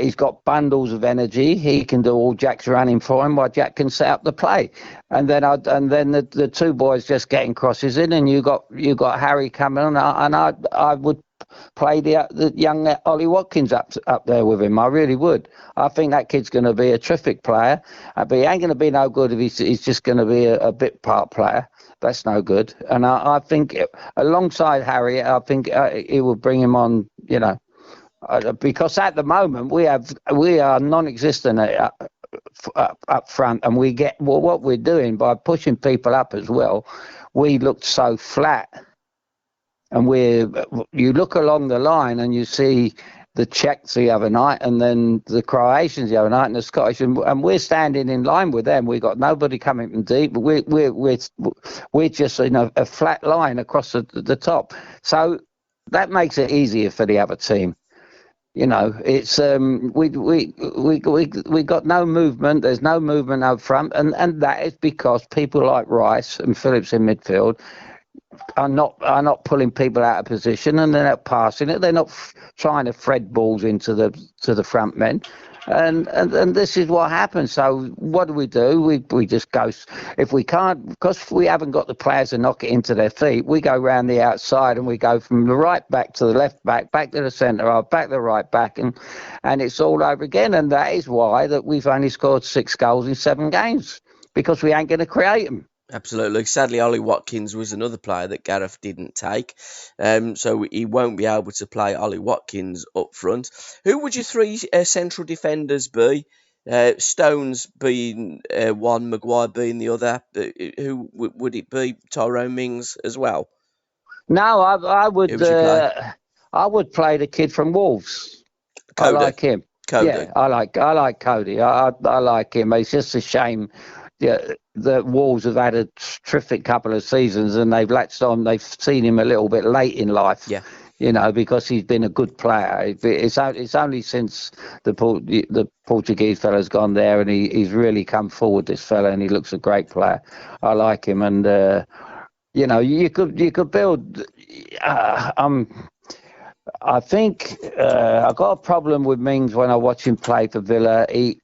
[SPEAKER 1] He's got bundles of energy. He can do all Jack's running for him, while Jack can set up the play. And then the two boys just getting crosses in, and you got Harry coming on, and I would play the young Ollie Watkins up there with him. I really would. I think that kid's going to be a terrific player, but he ain't going to be no good if he's just going to be a bit part player. That's no good. And I think alongside Harry, I think he will bring him on. Because at the moment we are non-existent up front, and we get what we're doing by pushing people up as well. We looked so flat. And you look along the line and you see the Czechs the other night, and then the Croatians the other night, and the Scottish, and we're standing in line with them. We got nobody coming from deep. We're just in a flat line across the top. So that makes it easier for the other team. It's we got no movement. There's no movement up front, and that is because people like Rice and Phillips in midfield are not pulling people out of position, and they're not passing it. They're not trying to thread balls into the front men, and this is what happens. So what do? We just go, if we can't, because we haven't got the players to knock it into their feet. We go round the outside, and we go from the right back to the left back to the centre half, back to the right back, and it's all over again. And that is why that we've only scored 6 goals in 7 games, because we ain't going to create them.
[SPEAKER 2] Absolutely. Sadly, Ollie Watkins was another player that Gareth didn't take, so he won't be able to play Ollie Watkins up front. Who would your 3 central defenders be? Stones being one, Maguire being the other. Who would it be? Tyrone Mings as well?
[SPEAKER 1] No, I would play the kid from Wolves.
[SPEAKER 2] Cody.
[SPEAKER 1] I like him.
[SPEAKER 2] Cody.
[SPEAKER 1] Yeah, I like Cody. I like him. It's just a shame. The Wolves have had a terrific couple of seasons, and they've latched on. They've seen him a little bit late in life, because he's been a good player. It's only since the Portuguese fella's gone there, and he's really come forward, this fella, and he looks a great player. I like him, and you could build. I think I got a problem with Mings when I watch him play for Villa. He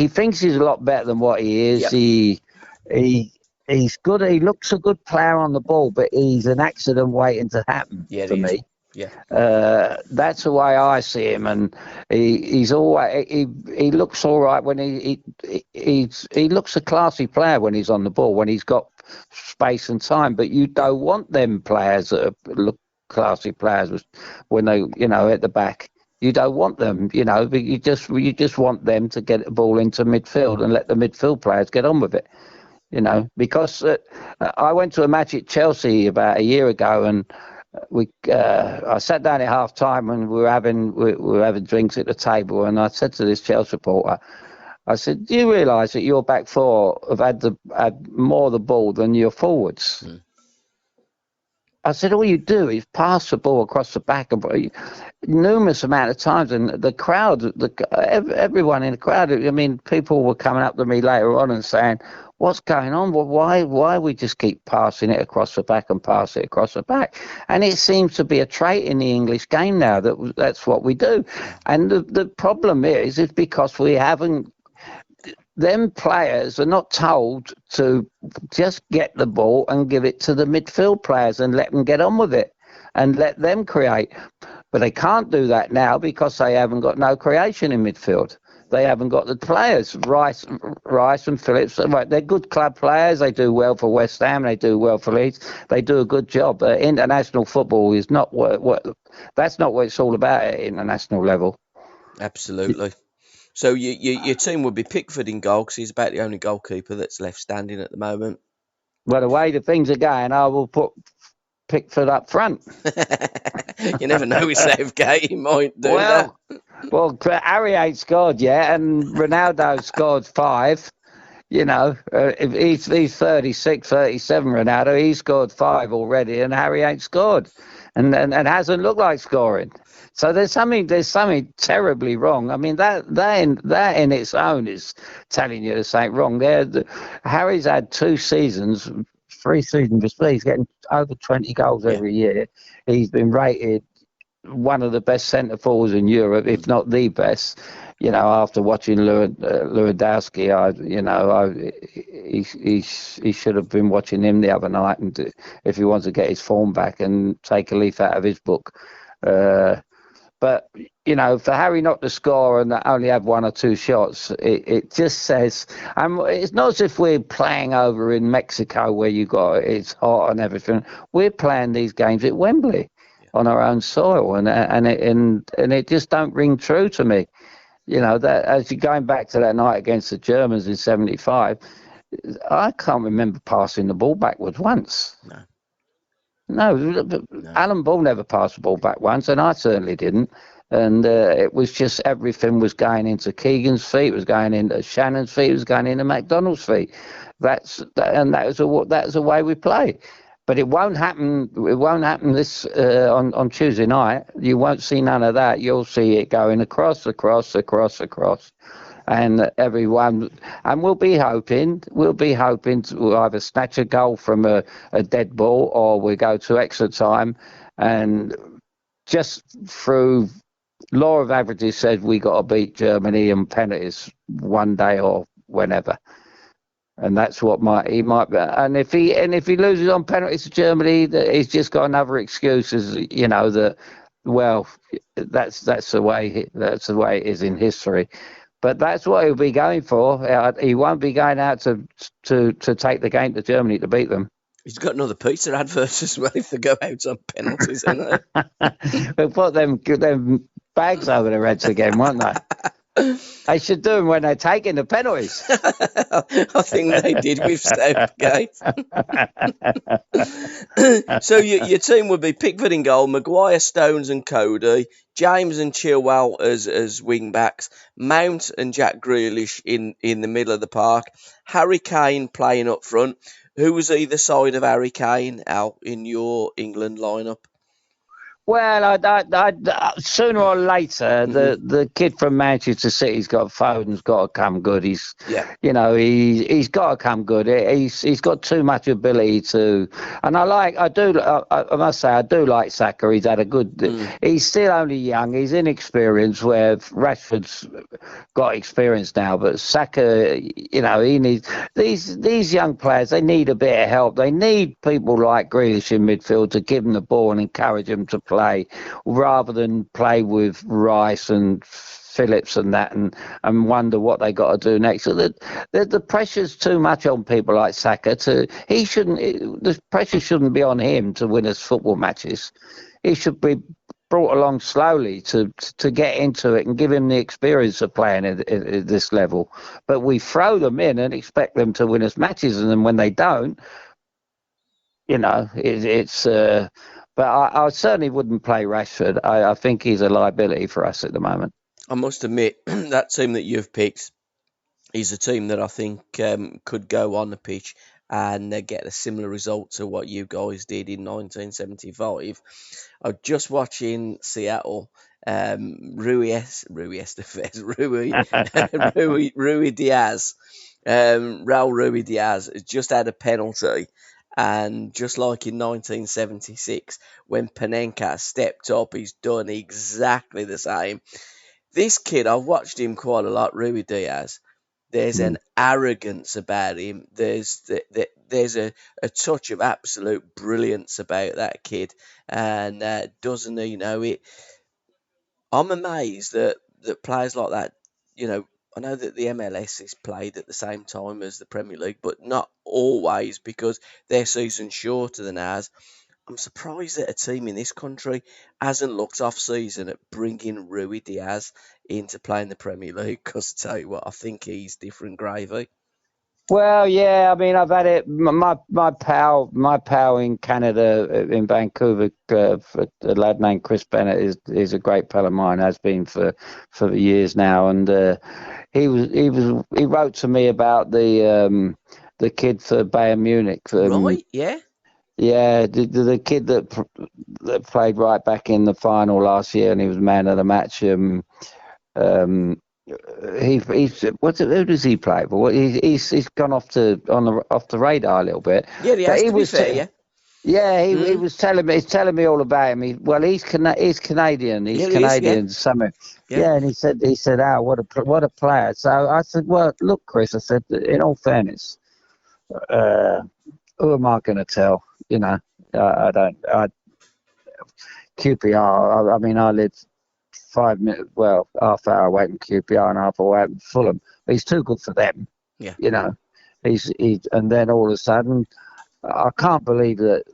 [SPEAKER 1] thinks he's a lot better than what he is. Yep. He's good. He looks a good player on the ball, but he's an accident waiting to happen for me.
[SPEAKER 2] Yeah.
[SPEAKER 1] That's the way I see him, and he's always he looks all right when he looks a classy player when he's on the ball, when he's got space and time. But you don't want them players that look classy players when they at the back. You don't want them, but you just want them to get the ball into midfield and let the midfield players get on with it, because I went to a match at Chelsea about a year ago, and I sat down at half time, and we were having drinks at the table, and I said to this Chelsea supporter, I said, do you realise that your back four have had more of the ball than your forwards? I said, all you do is pass the ball across the back of numerous amount of times, and the crowd, everyone in the crowd. I mean, people were coming up to me later on and saying, "What's going on? Well, why we just keep passing it across the back and pass it across the back?" And it seems to be a trait in the English game now that's what we do. And the problem is because we haven't. Them players are not told to just get the ball and give it to the midfield players and let them get on with it and let them create. But they can't do that now because they haven't got no creation in midfield. They haven't got the players. Rice and Phillips, right, they're good club players. They do well for West Ham. They do well for Leeds. They do a good job. International football is not that's not what it's all about at international level.
[SPEAKER 2] Absolutely. So your team would be Pickford in goal because he's about the only goalkeeper that's left standing at the moment.
[SPEAKER 1] Well, the way the things are going, I will put Pickford up front.
[SPEAKER 2] You never know with Southgate, he might do that.
[SPEAKER 1] Well, Harry ain't scored yet, and Ronaldo scored 5. You know, if he's 36, 37, Ronaldo, he scored 5 already, and Harry ain't scored, and hasn't looked like scoring. So there's something terribly wrong. I mean, that in its own is telling you this ain't wrong. Harry's had 3 seasons. He's getting over 20 goals every year. He's been rated one of the best centre forwards in Europe, if not the best. You know, after watching Lewandowski, he should have been watching him the other night, and if he wants to get his form back and take a leaf out of his book. But, you know, for Harry not to score and only have 1 or 2 shots, it just says, it's not as if we're playing over in Mexico where it's hot and everything. We're playing these games at Wembley on our own soil, and it just don't ring true to me. You know, that as you're going back to that night against the Germans in '75, I can't remember passing the ball backwards once. No, Alan Ball never passed the ball back once, and I certainly didn't. And it was just everything was going into Keegan's feet, was going into Shannon's feet, was going into McDonald's feet. That's the way we play. But it won't happen. It won't happen this on Tuesday night. You won't see none of that. You'll see it going across, and everyone. And we'll be hoping to either snatch a goal from a dead ball, or we go to extra time, and just through law of averages says we got to beat Germany and penalties one day or whenever. And that's what he might be. And if he loses on penalties to Germany, he's just got another excuse, you know, that, well, that's the way it is in history. But that's what he'll be going for. He won't be going out to take the game to Germany to beat them.
[SPEAKER 2] He's got another pizza advert as well if they go out on penalties, isn't they?
[SPEAKER 1] They'll put them bags over the Reds again, won't they? They should do them when they're taking the penalties.
[SPEAKER 2] I think they did with Southgate. So your team would be Pickford in goal, Maguire, Stones and Cody, James and Chilwell as wing backs, Mount and Jack Grealish in the middle of the park, Harry Kane playing up front. Who was either side of Harry Kane out in your England lineup?
[SPEAKER 1] Well, sooner or later, the kid from Manchester City's Foden's got to come good. He's got to come good. He's got too much ability to, and I must say I do like Saka. He's had a good. He's still only young. He's inexperienced. Where Rashford's got experience now, but Saka, you know, he needs these young players. They need a bit of help. They need people like Grealish in midfield to give them the ball and encourage them to play, rather than play with Rice and Phillips and that, and wonder what they got to do next. So the pressure's too much on people like Saka. The pressure shouldn't be on him to win us football matches. He should be brought along slowly to get into it and give him the experience of playing at this level. But we throw them in and expect them to win us matches, and then when they don't, you know, it's. But I certainly wouldn't play Rashford. I think he's a liability for us at the moment.
[SPEAKER 2] I must admit, that team that you've picked is a team that I think could go on the pitch and get a similar result to what you guys did in 1975. I was just watching Seattle. Rui Estevez, Rui Diaz, Raul Rui Diaz has just had a penalty, and just like in 1976, when Panenka stepped up, he's done exactly the same. This kid, I've watched him quite a lot, Rui Diaz. There's an arrogance about him. There's a touch of absolute brilliance about that kid, and doesn't he know it? I'm amazed that players like that, you know, I know that the MLS is played at the same time as the Premier League, but not always because their season's shorter than ours. I'm surprised that a team in this country hasn't looked off season at bringing Rui Diaz in to play in the Premier League. Because I tell you what, I think he's different gravy.
[SPEAKER 1] Well, yeah, I mean, I've had it. My pal in Canada, in Vancouver, a lad named Chris Bennett is a great pal of mine. Has been for years now, and he wrote to me about the kid for Bayern Munich.
[SPEAKER 2] Right? Yeah.
[SPEAKER 1] Yeah, the kid that played right back in the final last year, and he was man of the match. Um, who does he play for? He's gone off the radar a little bit.
[SPEAKER 2] Yeah, he
[SPEAKER 1] But
[SPEAKER 2] has,
[SPEAKER 1] he
[SPEAKER 2] to be
[SPEAKER 1] was
[SPEAKER 2] fair, yeah.
[SPEAKER 1] yeah, he was telling me, he's telling me all about him. He's Canadian. He's
[SPEAKER 2] Yeah, he is,
[SPEAKER 1] Canadian. Something.
[SPEAKER 2] yeah.
[SPEAKER 1] Yeah, and he said, "Oh, what a player." So I said, "Well, look, Chris," I said, "in all fairness, who am I going to tell? You know, I don't. QPR. I mean, I live 5 minutes, well, half hour away from QPR and half away from Fulham. He's too good for them.
[SPEAKER 2] Yeah.
[SPEAKER 1] You know, and then all of a sudden, I can't believe that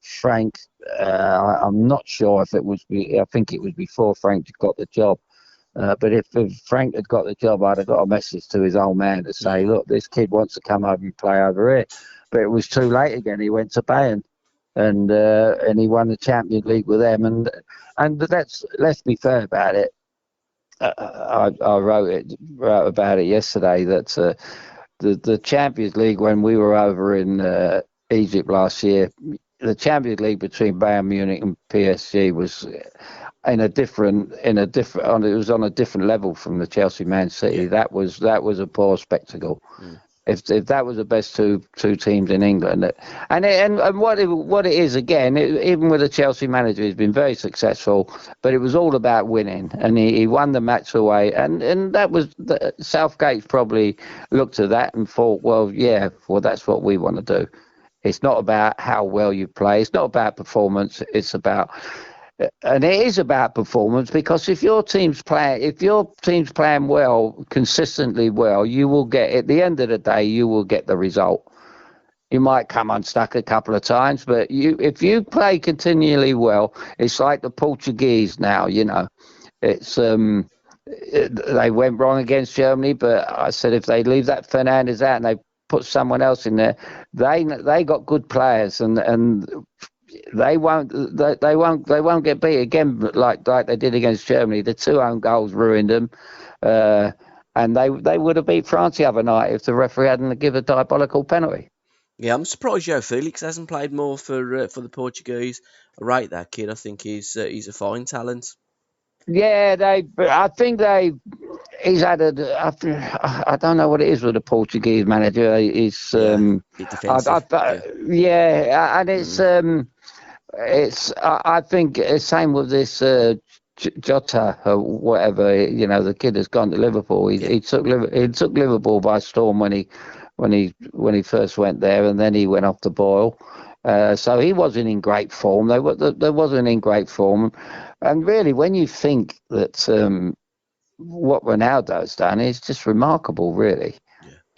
[SPEAKER 1] Frank. I'm not sure if it was. I think it was before Frank got the job. But if Frank had got the job, I'd have got a message to his old man to say, "Look, this kid wants to come over and play over here." But it was too late again. He went to Bayern, and he won the Champions League with them. And let's be fair about it. I wrote about it yesterday that the Champions League, when we were over in Egypt last year, the Champions League between Bayern Munich and PSG was it was on a different level from the Chelsea Man City.
[SPEAKER 2] Yeah.
[SPEAKER 1] That was a poor spectacle. If that was the best two teams in England, and what it is again, even with the Chelsea manager, he's been very successful, but it was all about winning, and he won the match away, and that was Southgate probably looked at that and thought, well, that's what we want to do. It's not about how well you play. It's not about performance. It's about And it is about performance, because if your team's playing well, consistently well, you will get, at the end of the day, you will get the result. You might come unstuck a couple of times, but if you play continually well, it's like the Portuguese now. It's they went wrong against Germany, but I said if they leave that Fernandes out and they put someone else in there, they got good players, and they won't get beat again like they did against Germany. The 2 own goals ruined them, and they would have beat France the other night if the referee hadn't given a diabolical penalty.
[SPEAKER 2] Yeah, I'm surprised Joe Felix hasn't played more for the Portuguese. I rate that kid. I think he's a fine talent.
[SPEAKER 1] Yeah, he's had I don't know what it is with the Portuguese manager. He's
[SPEAKER 2] defensive.
[SPEAKER 1] and it's I think it's same with this Jota or whatever. The kid has gone to Liverpool. He took Liverpool by storm when he first went there, and then he went off the boil. So he wasn't in great form. They wasn't in great form. And really, when you think that what Ronaldo's done is just remarkable, really.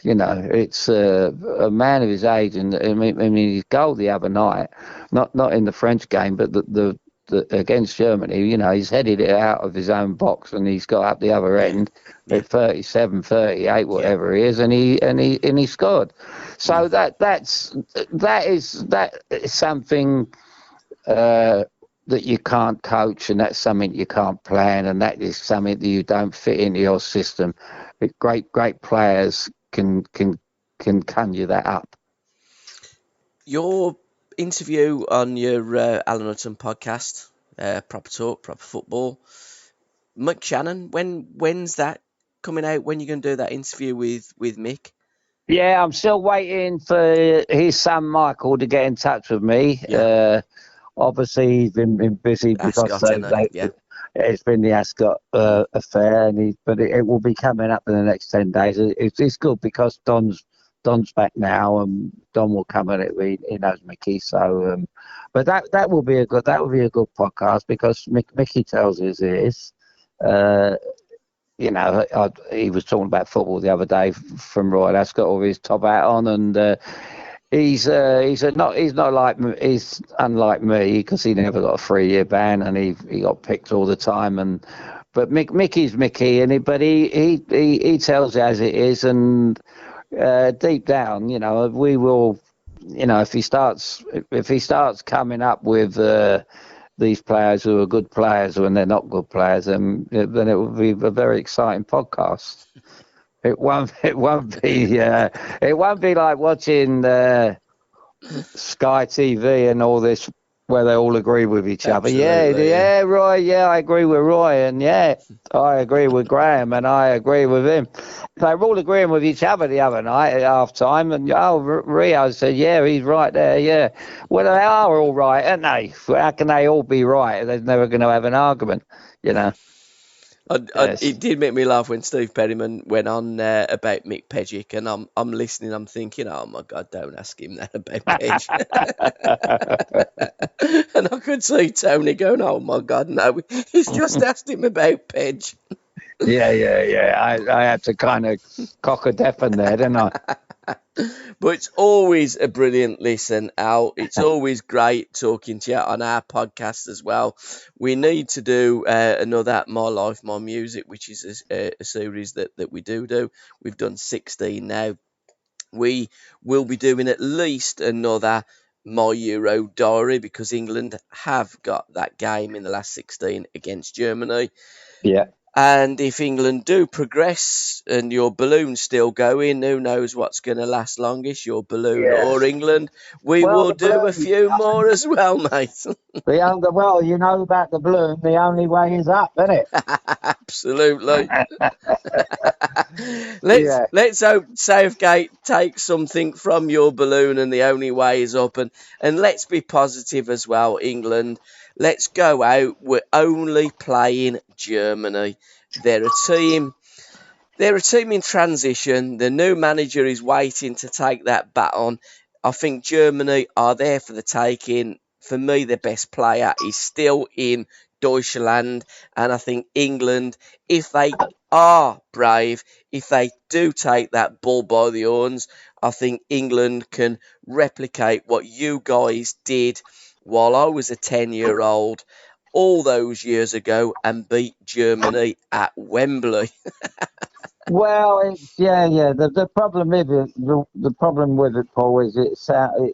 [SPEAKER 1] Yeah. It's a man of his age, and I mean his goal the other night, not in the French game, but the against Germany, he's headed it out of his own box, and he's got up the other end at 37, 38, whatever he is, and he scored. So that is something that you can't coach, and that's something you can't plan, and that is something that you don't fit into your system. Great players can conjure that up.
[SPEAKER 2] Your interview on your Alan Hudson podcast, Proper Talk, Proper Football. Mick Shannon, when's that coming out? When you going to do that interview with Mick?
[SPEAKER 1] Yeah, I'm still waiting for his son Michael to get in touch with me.
[SPEAKER 2] Yeah.
[SPEAKER 1] Obviously, he's been busy because
[SPEAKER 2] Ascot, isn't it? Yeah.
[SPEAKER 1] it's been the Ascot affair, but it will be coming up in the next 10 days. It's good because Don's back now, and Don will come at it. He knows Mickey, so but that will be a good podcast because Mickey tells us this. He was talking about football the other day from Royal Ascot with his top hat on, and he's not like me. He's unlike me because he never got a 3-year ban, and he got picked all the time. But Mickey's Mickey, but he tells it as it is, and deep down, we will, if he starts coming up with these players who are good players when they're not good players, then it will be a very exciting podcast. It won't be like watching Sky TV and all this where they all agree with each
[SPEAKER 2] Absolutely,
[SPEAKER 1] other. Yeah, Roy. Yeah, I agree with Roy, and yeah, I agree with Graham, and I agree with him. They were all agreeing with each other the other night at half time, and Rio said, yeah, he's right there. Yeah, well, they are all right, aren't they? How can they all be right? They're never going to have an argument, Yes.
[SPEAKER 2] It did make me laugh when Steve Perryman went on about Mick Pejik, and I'm listening. I'm thinking, oh my God, don't ask him that about Pej. And I could see Tony going, oh my God, no, he's just asked him about Pej.
[SPEAKER 1] Yeah. I had to kind of cock a deafen there, didn't I?
[SPEAKER 2] But it's always a brilliant listen, Al. It's always great talking to you on our podcast as well. We need to do another My Life, My Music, which is a series that we do. We've done 16 now. We will be doing at least another My Euro Diary because England have got that game in the last 16 against Germany.
[SPEAKER 1] Yeah.
[SPEAKER 2] And if England do progress and your balloon's still going, who knows what's going to last longest, your balloon or England? We will do a few more as well, mate.
[SPEAKER 1] Well, you know about the balloon, the only way is up, isn't it?
[SPEAKER 2] Absolutely. Let's hope Southgate takes something from your balloon and the only way is up. And let's be positive as well, England. Let's go out. We're only playing Germany. They're a team in transition. The new manager is waiting to take that baton. I think Germany are there for the taking. For me, the best player is still in Deutschland. And I think England, if they are brave, if they do take that bull by the horns, I think England can replicate what you guys did while I was a 10-year-old all those years ago and beat Germany at Wembley.
[SPEAKER 1] Well, The problem with it, Paul, is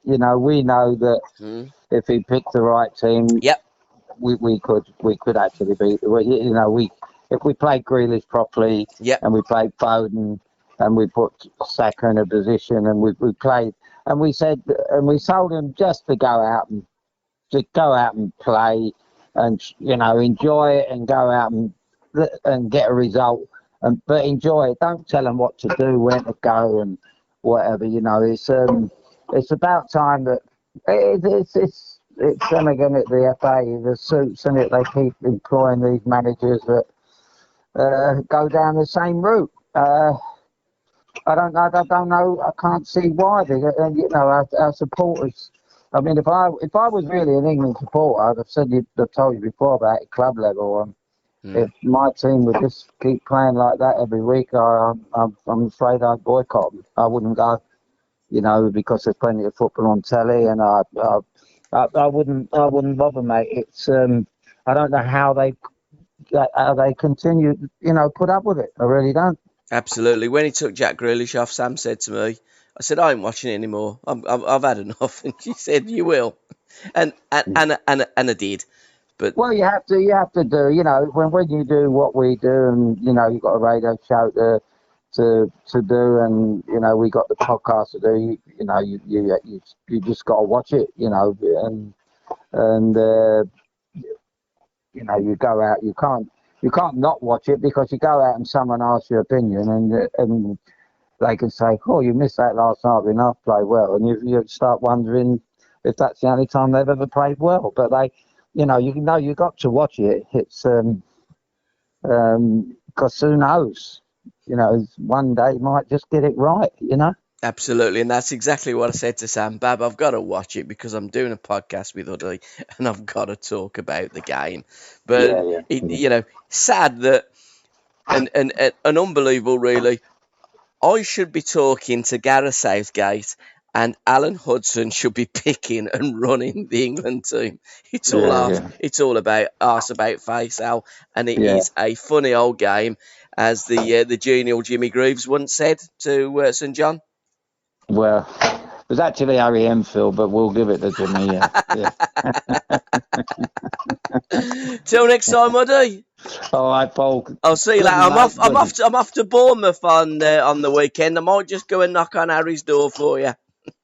[SPEAKER 1] we know that if he picked the right team, we could actually beat. If we played Grealish properly, and we played Foden, and we put Saka in a position, and we played, and we told him just to go out and play, and enjoy it, and go out and get a result, but enjoy it. Don't tell them what to do, when to go, and whatever. It's about time that it's them again at the FA. The suits, and they keep employing these managers that go down the same route. I don't know. I can't see why. Our supporters. I mean, if I was really an England supporter, I've told you before about at club level. If my team would just keep playing like that every week, I'm afraid I'd boycott them. I wouldn't go, because there's plenty of football on telly, and I wouldn't bother, mate. It's I don't know how they continue, put up with it. I really don't.
[SPEAKER 2] Absolutely. When he took Jack Grealish off, Sam said to me, I said, I ain't watching it anymore. I've had enough. And she said, you will. And I did. But
[SPEAKER 1] you have to do, when you do what we do, and you've got a radio show to do, and we got the podcast to do. You just got to watch it, and you go out. You can't not watch it, because you go out and someone asks your opinion, and they can say, "Oh, you missed that last night. We not played well," and you start wondering if that's the only time they've ever played well. But you got to watch it. It's because who knows? One day might just get it right.
[SPEAKER 2] Absolutely, and that's exactly what I said to Sam. Bab, I've got to watch it because I'm doing a podcast with Uddy, and I've got to talk about the game. But sad that and unbelievable, really. I should be talking to Gareth Southgate, and Alan Hudson should be picking and running the England team. It's all about arse about face, Al, and it is a funny old game, as the genial Jimmy Greaves once said to St John.
[SPEAKER 1] Well, it was actually Harry Enfield, but we'll give it to Jimmy. Yeah.
[SPEAKER 2] Till next time, Uddy.
[SPEAKER 1] All right, Paul.
[SPEAKER 2] I'll see you later. I'm off to Bournemouth on the weekend. I might just go and knock on Harry's door for you.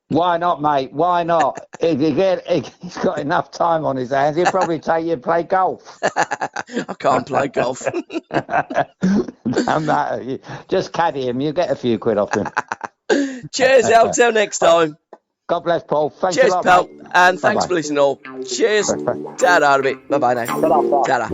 [SPEAKER 1] Why not, mate? Why not? He's got enough time on his hands. He'll probably take you to play golf.
[SPEAKER 2] I can't play golf.
[SPEAKER 1] Don't matter. Just caddy him. You get a few quid off him. Cheers,
[SPEAKER 2] Al. Till next time.
[SPEAKER 1] God bless, Paul. Thanks
[SPEAKER 2] Cheers,
[SPEAKER 1] a lot,
[SPEAKER 2] pal.
[SPEAKER 1] mate.
[SPEAKER 2] And thanks for listening all. Cheers. Ta-da a bit. Bye-bye now. Ta-da.